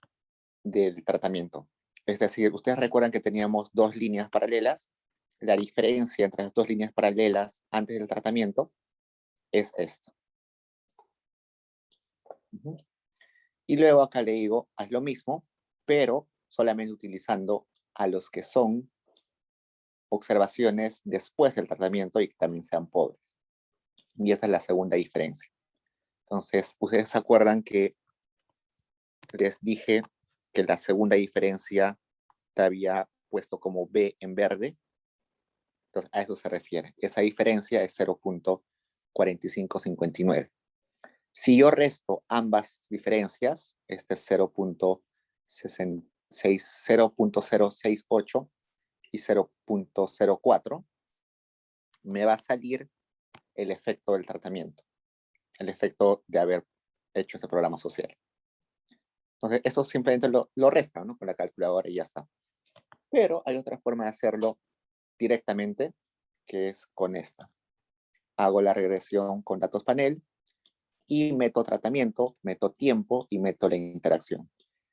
del tratamiento. Es decir, ustedes recuerdan que teníamos dos líneas paralelas. La diferencia entre las dos líneas paralelas antes del tratamiento es esta. Y luego acá le digo, haz lo mismo, pero solamente utilizando a los que son observaciones después del tratamiento y que también sean pobres. Y esta es la segunda diferencia. Entonces, ustedes se acuerdan que les dije que la segunda diferencia te había puesto como B en verde. Entonces, a eso se refiere. Esa diferencia es 0.4559. Si yo resto ambas diferencias, este es 0.068 y 0.04, me va a salir el efecto del tratamiento, el efecto de haber hecho este programa social. Entonces, eso simplemente lo resta, ¿no? Con la calculadora y ya está. Pero hay otra forma de hacerlo directamente, que es con esta. Hago la regresión con datos panel y meto tratamiento, meto tiempo y meto la interacción.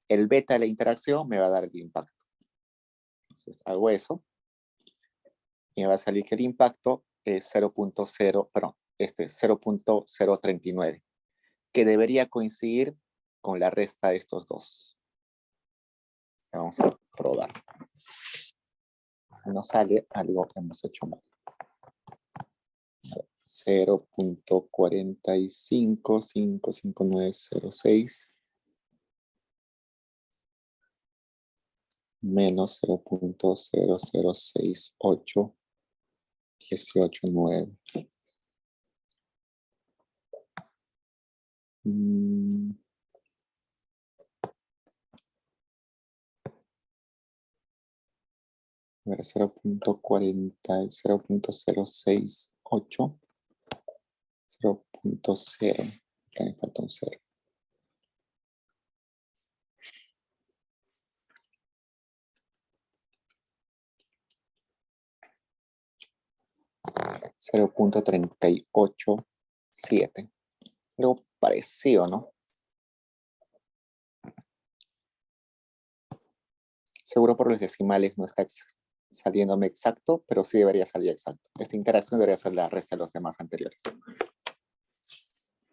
El beta de la interacción me va a dar el impacto. Entonces hago eso y me va a salir que el impacto es 0.039, que debería coincidir con la resta de estos dos. Vamos a probar. Si no sale, algo que hemos hecho mal. 0.4555906 menos 0.0068189. A ver, 0.068, 0.0, acá me falta un 0. 0.387. Algo parecido, ¿no? Seguro por los decimales no está saliéndome exacto, pero sí debería salir exacto. Esta interacción debería ser la resta de los demás anteriores.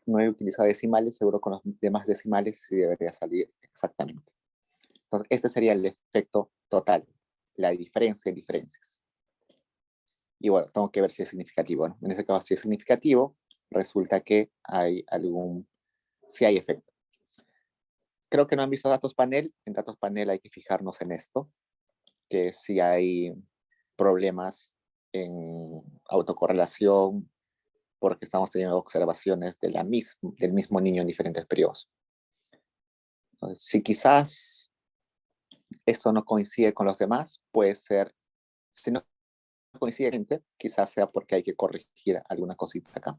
No he utilizado decimales, seguro con los demás decimales sí debería salir exactamente. Entonces, este sería el efecto total, la diferencia en diferencias. Y bueno, tengo que ver si es significativo, ¿no? En este caso, si es significativo, resulta que hay sí hay efecto. Creo que no han visto datos panel. En datos panel hay que fijarnos en esto, que si hay problemas en autocorrelación, porque estamos teniendo observaciones del mismo niño en diferentes periodos. Entonces, si quizás esto no coincide con los demás, puede ser, si no coincide, quizás sea porque hay que corregir alguna cosita acá.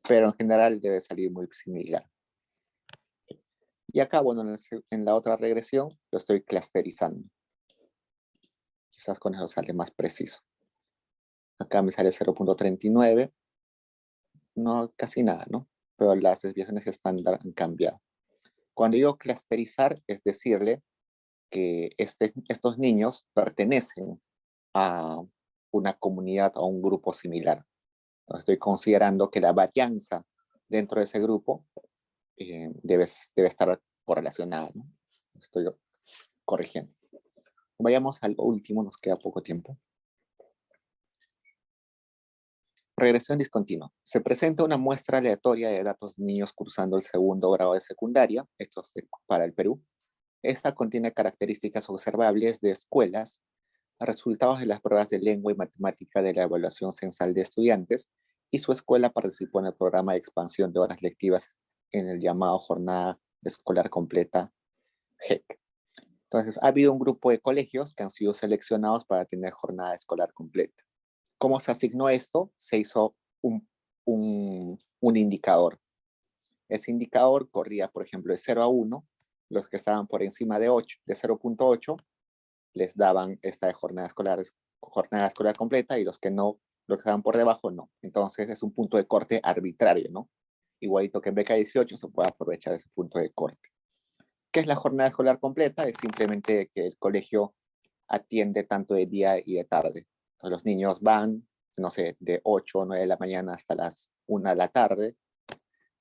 Pero en general debe salir muy similar. Y acá, bueno, en la otra regresión lo estoy clusterizando. Quizás con eso sale más preciso. Acá me sale 0.39. No, casi nada, ¿no? Pero las desviaciones estándar han cambiado. Cuando digo clusterizar, es decirle que estos niños pertenecen a una comunidad o un grupo similar. Entonces, estoy considerando que la varianza dentro de ese grupo debe estar correlacionada, ¿no? Estoy corrigiendo. Vayamos al último, nos queda poco tiempo. Regresión discontinua. Se presenta una muestra aleatoria de datos de niños cursando el segundo grado de secundaria, esto es para el Perú. Esta contiene características observables de escuelas resultados de las pruebas de lengua y matemática de la evaluación censal de estudiantes, y su escuela participó en el programa de expansión de horas lectivas en el llamado Jornada Escolar Completa JEC. Entonces, ha habido un grupo de colegios que han sido seleccionados para tener jornada escolar completa. ¿Cómo se asignó esto? Se hizo un indicador. Ese indicador corría, por ejemplo, de 0 a 1. Los que estaban por encima de 0.8, les daban esta jornada escolar completa, y los que no, los que estaban por debajo, no. Entonces, es un punto de corte arbitrario, ¿no? Igualito que en beca 18 se puede aprovechar ese punto de corte. ¿Qué es la jornada escolar completa? Es simplemente que el colegio atiende tanto de día y de tarde. Entonces, los niños van, no sé, de 8 o 9 de la mañana hasta las 1 de la tarde,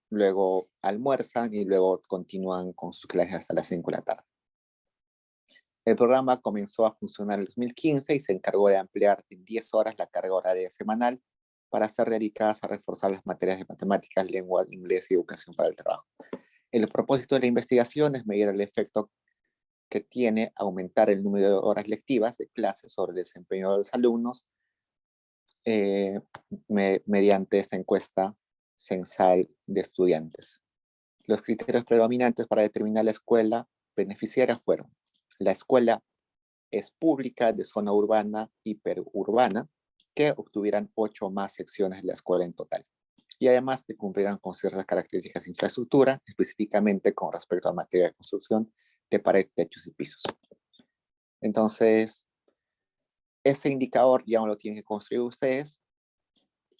luego almuerzan y luego continúan con sus clases hasta las 5 de la tarde. El programa comenzó a funcionar en 2015 y se encargó de ampliar en 10 horas la carga horaria semanal para ser dedicadas a reforzar las materias de matemáticas, lengua, inglés y educación para el trabajo. El propósito de la investigación es medir el efecto que tiene aumentar el número de horas lectivas de clases sobre el desempeño de los alumnos mediante esta encuesta censal de estudiantes. Los criterios predominantes para determinar la escuela beneficiaria fueron: la escuela es pública, de zona urbana, hiperurbana, que obtuvieran 8 o más secciones de la escuela en total, y además que cumplieran con ciertas características de infraestructura, específicamente con respecto a materia de construcción de pared, techos y pisos. Entonces, ese indicador ya no lo tienen que construir ustedes.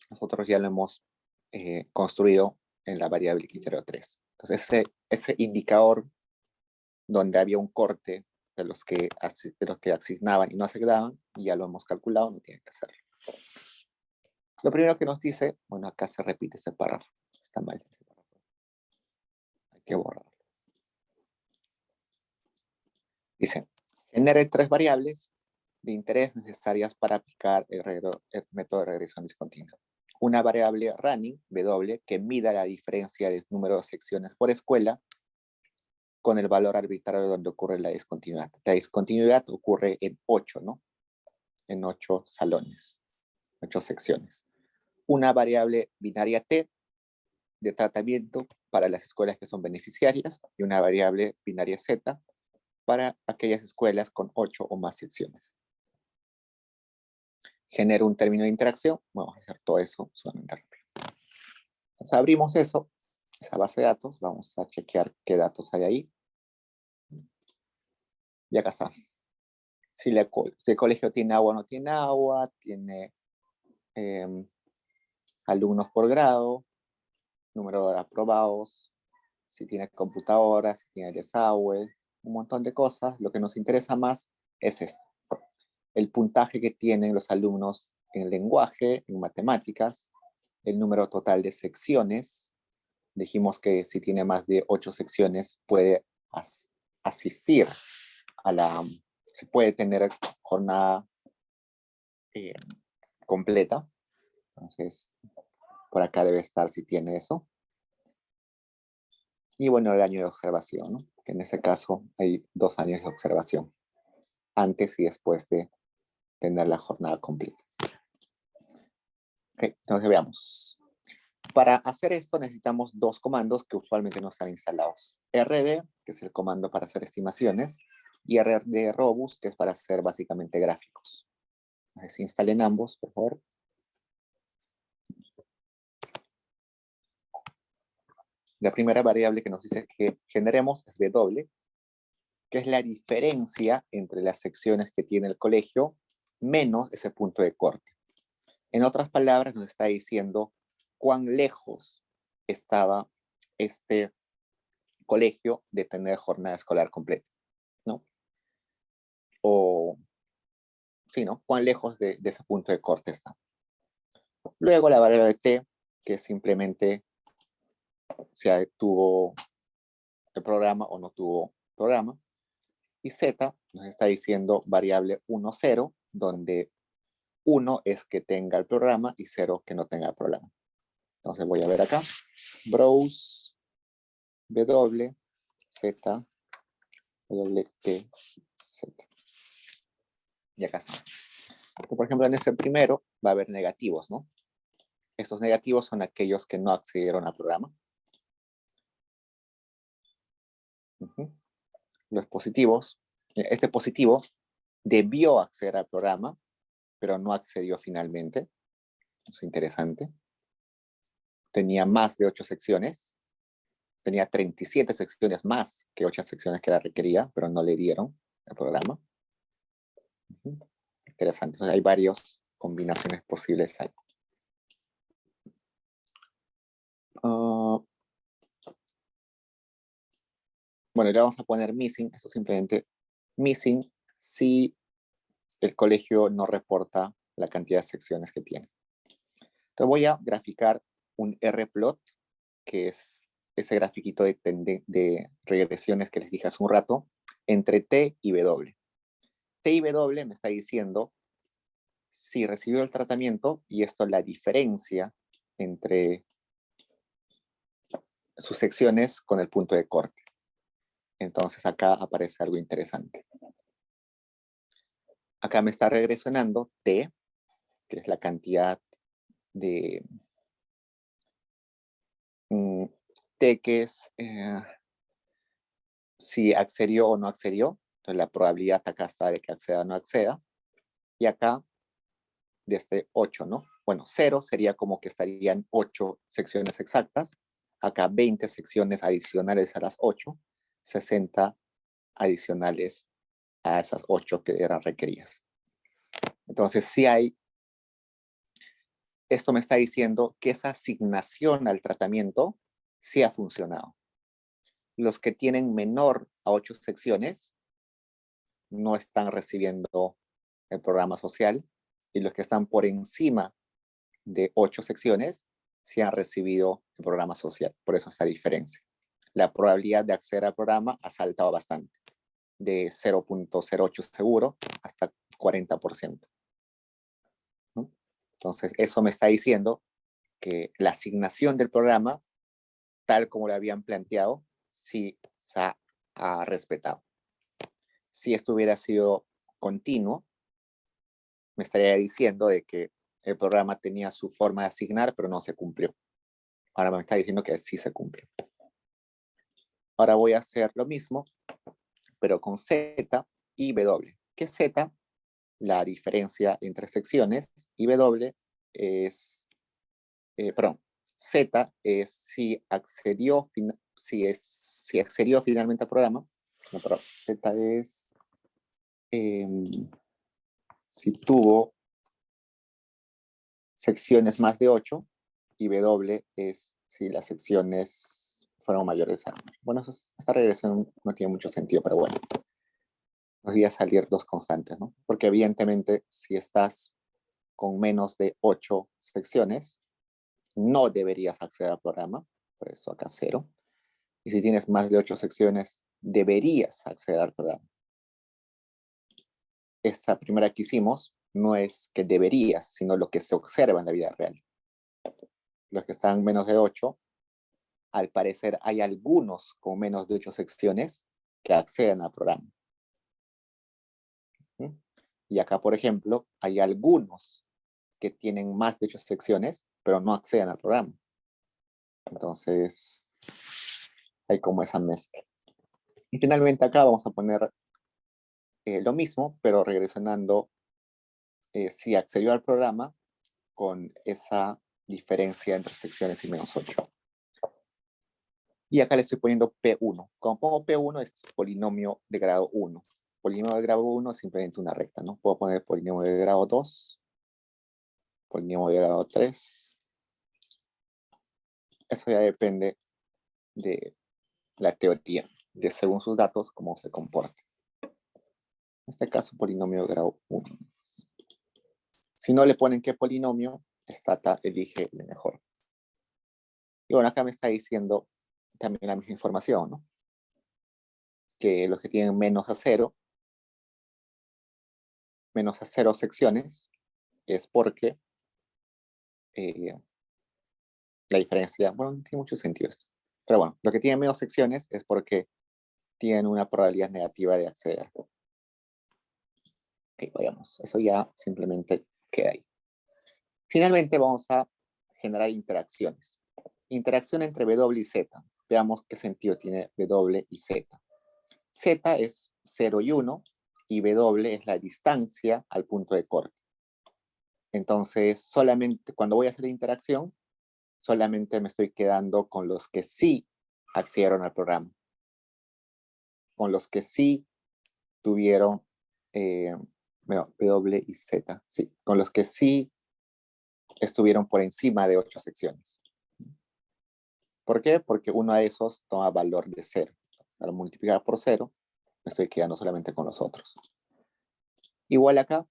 Nosotros ya lo hemos construido en la variable criterio 3. Entonces, ese indicador donde había un corte de los que asignaban y no asignaban, ya lo hemos calculado, no tienen que hacerlo. Lo primero que nos dice, bueno, acá se repite ese párrafo. Está mal ese párrafo. Hay que borrarlo. Dice, genere 3 variables de interés necesarias para aplicar el método de regresión discontinua. Una variable running, W, que mida la diferencia de número de secciones por escuela con el valor arbitrario donde ocurre la discontinuidad. La discontinuidad ocurre en 8, ¿no? En 8 salones, 8 secciones. Una variable binaria T de tratamiento para las escuelas que son beneficiarias, y una variable binaria Z para aquellas escuelas con 8 o más secciones. Genera un término de interacción. Vamos a hacer todo eso sumamente rápido. Entonces abrimos eso, esa base de datos. Vamos a chequear qué datos hay ahí. Y acá está. Si el colegio tiene agua o no tiene agua, tiene alumnos por grado, número de aprobados, si tiene computadoras, si tiene desagüe, un montón de cosas. Lo que nos interesa más es esto: el puntaje que tienen los alumnos en lenguaje, en matemáticas, el número total de secciones. Dijimos que si tiene más de 8 secciones puede asistir a se puede tener jornada completa. Entonces, por acá debe estar si tiene eso. Y bueno, el año de observación, ¿no? Que en ese caso hay 2 años de observación, antes y después de tener la jornada completa. Okay, entonces veamos. Para hacer esto necesitamos 2 comandos que usualmente no están instalados. RD, que es el comando para hacer estimaciones, y RD Robust, que es para hacer básicamente gráficos. Entonces instalen ambos, por favor. La primera variable que nos dice que generemos es W, que es la diferencia entre las secciones que tiene el colegio menos ese punto de corte. En otras palabras, nos está diciendo cuán lejos estaba este colegio de tener jornada escolar completa, ¿no? O, sí, ¿no? Cuán lejos de ese punto de corte está. Luego la variable T, que es simplemente si tuvo el programa o no tuvo programa. Y Z nos está diciendo variable 1, 0, donde 1 es que tenga el programa y 0 que no tenga el programa. Entonces voy a ver acá. Browse W, Z, W, T, Z. Y acá está. Por ejemplo, en ese primero va a haber negativos, ¿no? Estos negativos son aquellos que no accedieron al programa. Los positivos, este positivo debió acceder al programa, pero no accedió finalmente. Es interesante. Tenía más de 8 secciones. Tenía 37 secciones más que 8 secciones que la requería, pero no le dieron el programa. Interesante. Entonces hay varias combinaciones posibles ahí. Bueno, le vamos a poner missing. Esto simplemente missing si el colegio no reporta la cantidad de secciones que tiene. Entonces voy a graficar un rplot, que es ese grafiquito de regresiones que les dije hace un rato, entre T y W. T y W me está diciendo si recibió el tratamiento, y esto es la diferencia entre sus secciones con el punto de corte. Entonces acá aparece algo interesante. Acá me está regresionando T, que es la cantidad de T, que es si accedió o no accedió. Entonces la probabilidad acá está de que acceda o no acceda. Y acá, desde 8, ¿no? Bueno, 0 sería como que estarían 8 secciones exactas. Acá 20 secciones adicionales a las 8, 60 adicionales a esas 8 que eran requeridas. Entonces, si hay, esto me está diciendo que esa asignación al tratamiento sí ha funcionado. Los que tienen menor a 8 secciones no están recibiendo el programa social, y los que están por encima de 8 secciones sí han recibido el programa social. Por eso esta diferencia. La probabilidad de acceder al programa ha saltado bastante, de 0.08 seguro hasta 40%. ¿No? Entonces, eso me está diciendo que la asignación del programa, tal como lo habían planteado, sí se ha respetado. Si esto hubiera sido continuo, me estaría diciendo de que el programa tenía su forma de asignar, pero no se cumplió. Ahora me está diciendo que sí se cumplió. Ahora voy a hacer lo mismo, pero con Z y W. ¿Qué es Z? La diferencia entre secciones, y W es, perdón, Z es si accedió, si accedió finalmente al programa. No, perdón, Z es si tuvo secciones más de 8, y W es si las secciones fueron mayores a... Bueno, esta regresión no tiene mucho sentido, pero bueno. Nos voy a salir dos constantes, ¿no? Porque evidentemente si estás con menos de 8 secciones, no deberías acceder al programa, por eso acá 0. Y si tienes más de 8 secciones, deberías acceder al programa. Esta primera que hicimos no es que deberías, sino lo que se observa en la vida real. Los que están menos de 8, al parecer hay algunos con menos de 8 secciones que acceden al programa. Y acá, por ejemplo, hay algunos que tienen más de 8 secciones, pero no acceden al programa. Entonces, hay como esa mezcla. Y finalmente acá vamos a poner lo mismo, pero regresando si accedió al programa con esa diferencia entre secciones y menos 8. Y acá le estoy poniendo P1. Como pongo P1 es polinomio de grado 1. Polinomio de grado 1 es simplemente una recta, ¿no? Puedo poner polinomio de grado 2, polinomio de grado 3. Eso ya depende de la teoría, de según sus datos, cómo se comporta. En este caso, polinomio de grado 1. Si no le ponen qué polinomio, Stata elige el mejor. Y bueno, acá me está diciendo también la misma información, ¿no? Que los que tienen menos a 0 secciones, es porque la diferencia, bueno, no tiene mucho sentido esto. Pero bueno, lo que tienen menos secciones es porque tienen una probabilidad negativa de acceder. Ok, vayamos. Eso ya simplemente queda ahí. Finalmente vamos a generar interacciones. Interacción entre W y Z. Veamos qué sentido tiene W y Z. Z es 0 y 1 y W es la distancia al punto de corte. Entonces, solamente cuando voy a hacer interacción, solamente me estoy quedando con los que sí accedieron al programa. Con los que sí tuvieron W y Z. Sí, con los que sí estuvieron por encima de 8 secciones. ¿Por qué? Porque uno de esos toma valor de 0. Al multiplicar por 0, me estoy quedando solamente con los otros. Igual acá,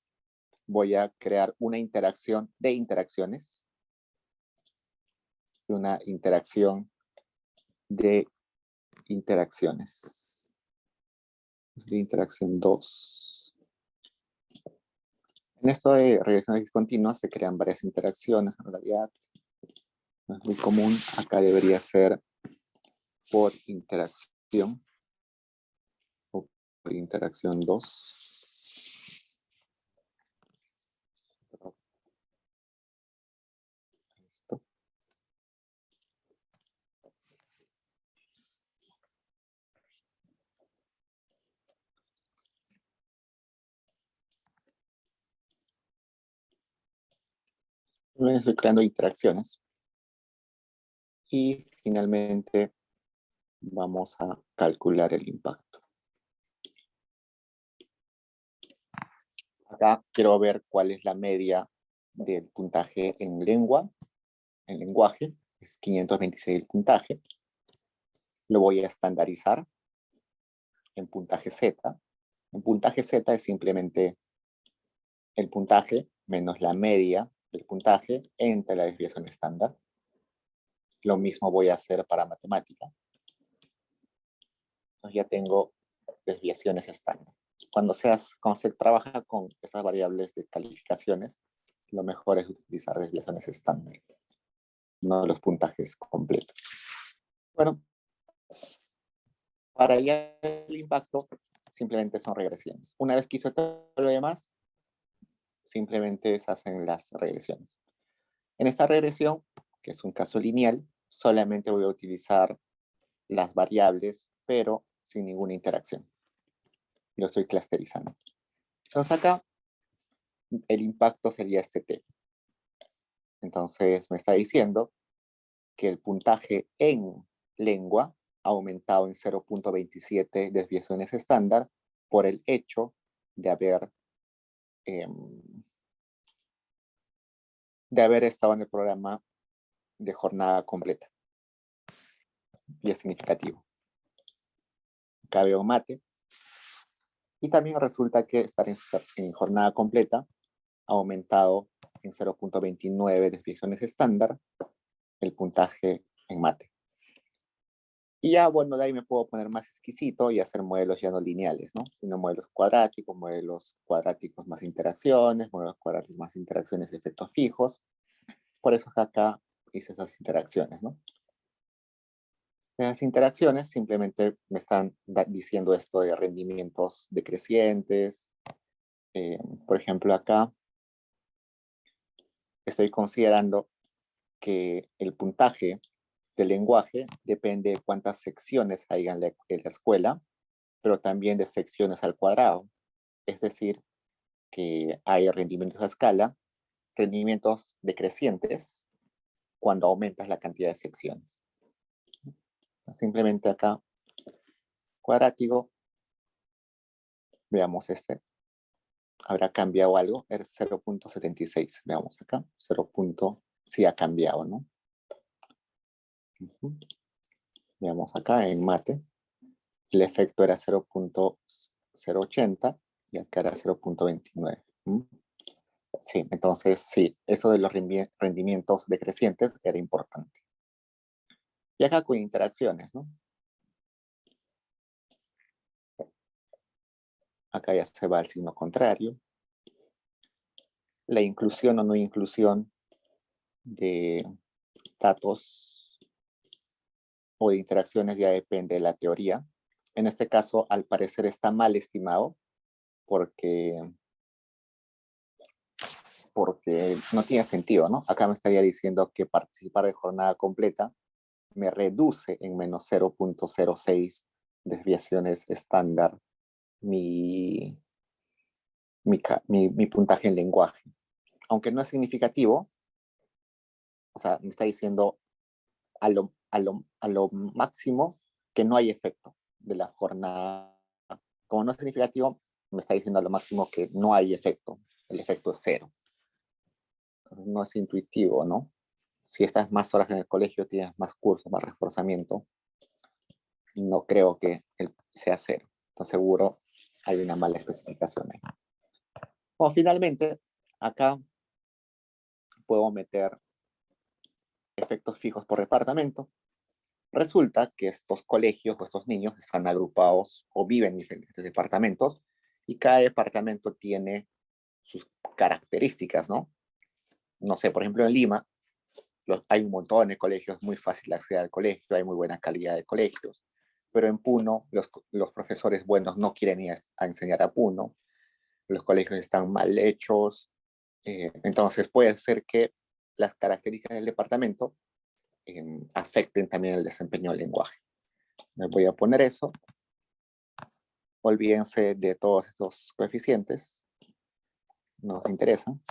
voy a crear una interacción de interacciones. Una interacción de interacciones. De interacción 2. En esto de regresiones discontinuas se crean varias interacciones, en realidad no es muy común. Acá debería ser por interacción o por interacción 2. Listo. Estoy creando interacciones. Y finalmente vamos a calcular el impacto. Acá quiero ver cuál es la media del puntaje en lengua, en lenguaje. Es 526 el puntaje. Lo voy a estandarizar en puntaje Z. En puntaje Z es simplemente el puntaje menos la media del puntaje entre la desviación estándar. Lo mismo voy a hacer para matemática. Entonces ya tengo desviaciones estándar. Cuando se trabaja con esas variables de calificaciones, lo mejor es utilizar desviaciones estándar, no los puntajes completos. Bueno, para hallar el impacto, simplemente son regresiones. Una vez que hizo todo lo demás, simplemente se hacen las regresiones. En esta regresión, que es un caso lineal, solamente voy a utilizar las variables, pero sin ninguna interacción. Lo estoy clusterizando. Entonces acá, el impacto sería este T. Entonces me está diciendo que el puntaje en lengua ha aumentado en 0.27 desviaciones estándar por el hecho de haber estado en el programa de jornada completa. Y es significativo. Acá veo mate. Y también resulta que estar en jornada completa ha aumentado en 0.29 desviaciones estándar el puntaje en mate. Y ya, bueno, de ahí me puedo poner más exquisito y hacer modelos ya no lineales, ¿no? Sino modelos cuadráticos más interacciones, modelos cuadráticos más interacciones de efectos fijos. Por eso acá hice esas interacciones, ¿no? Esas interacciones simplemente me están diciendo esto de rendimientos decrecientes. Por ejemplo, acá estoy considerando que el puntaje del lenguaje depende de cuántas secciones hay en la escuela, pero también de secciones al cuadrado. Es decir, que hay rendimientos a escala, rendimientos decrecientes cuando aumentas la cantidad de secciones. Simplemente acá, cuadrático, veamos este, habrá cambiado algo, es 0.76, veamos acá, 0. Sí ha cambiado, ¿no? Veamos acá en mate, el efecto era 0.080 y acá era 0.29. Sí, entonces sí, eso de los rendimientos decrecientes era importante. Y acá con interacciones, ¿no? Acá ya se va al signo contrario. La inclusión o no inclusión de datos o de interacciones ya depende de la teoría. En este caso, al parecer está mal estimado porque porque no tiene sentido, ¿no? Acá me estaría diciendo que participar de jornada completa me reduce en menos 0.06 desviaciones estándar mi, mi puntaje en lenguaje. Aunque no es significativo, o sea, me está diciendo a lo máximo que no hay efecto de la jornada. Como no es significativo, me está diciendo a lo máximo que no hay efecto. El efecto es cero. No es intuitivo, ¿no? Si estás más horas en el colegio, tienes más cursos, más reforzamiento, no creo que sea cero. Entonces seguro hay una mala especificación ahí. O finalmente, acá puedo meter efectos fijos por departamento. Resulta que estos colegios o estos niños están agrupados o viven en diferentes departamentos y cada departamento tiene sus características, ¿no? No sé, por ejemplo, en Lima hay un montón de colegios, muy fácil acceder al colegio, hay muy buena calidad de colegios, pero en Puno los profesores buenos no quieren ir a enseñar a Puno, los colegios están mal hechos, entonces puede ser que las características del departamento afecten también el desempeño del lenguaje. Me voy a poner eso. Olvídense de todos estos coeficientes, no nos interesan,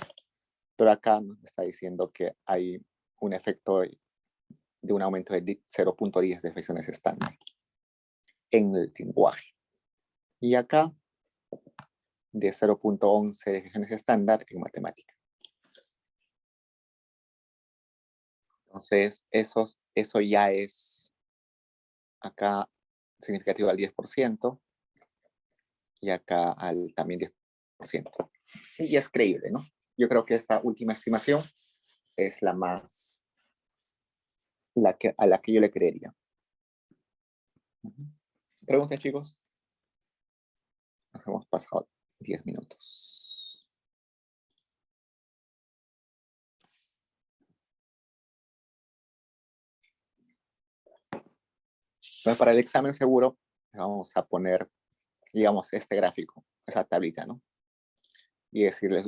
pero acá nos está diciendo que hay un efecto de un aumento de 0.10 de desviaciones estándar en el lenguaje. Y acá de 0.11 desviaciones estándar en matemática. Entonces, eso ya es acá significativo al 10% y acá al también 10%. Y es creíble, ¿no? Yo creo que esta última estimación es la más, a la que yo le creería. Preguntas, chicos. Nos hemos pasado 10 minutos. Entonces, para el examen seguro, vamos a poner, digamos, este gráfico, esa tablita, ¿no? Y decirles,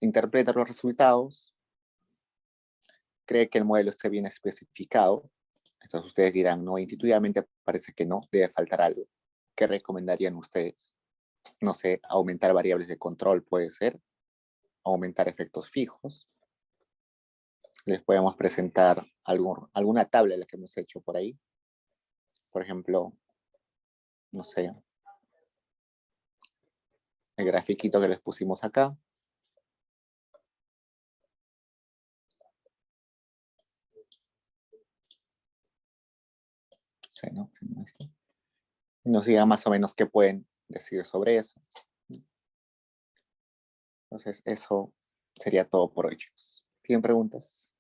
interpreta los resultados, cree que el modelo esté bien especificado. Entonces ustedes dirán, no, intuitivamente parece que no, debe faltar algo. ¿Qué recomendarían ustedes? No sé, aumentar variables de control puede ser, aumentar efectos fijos. Les podemos presentar alguna tabla de la que hemos hecho por ahí. Por ejemplo, no sé, el grafiquito que les pusimos acá. Sí, ¿no? Y nos digan más o menos qué pueden decir sobre eso. Entonces, eso sería todo por hoy, chicos. ¿Tienen preguntas?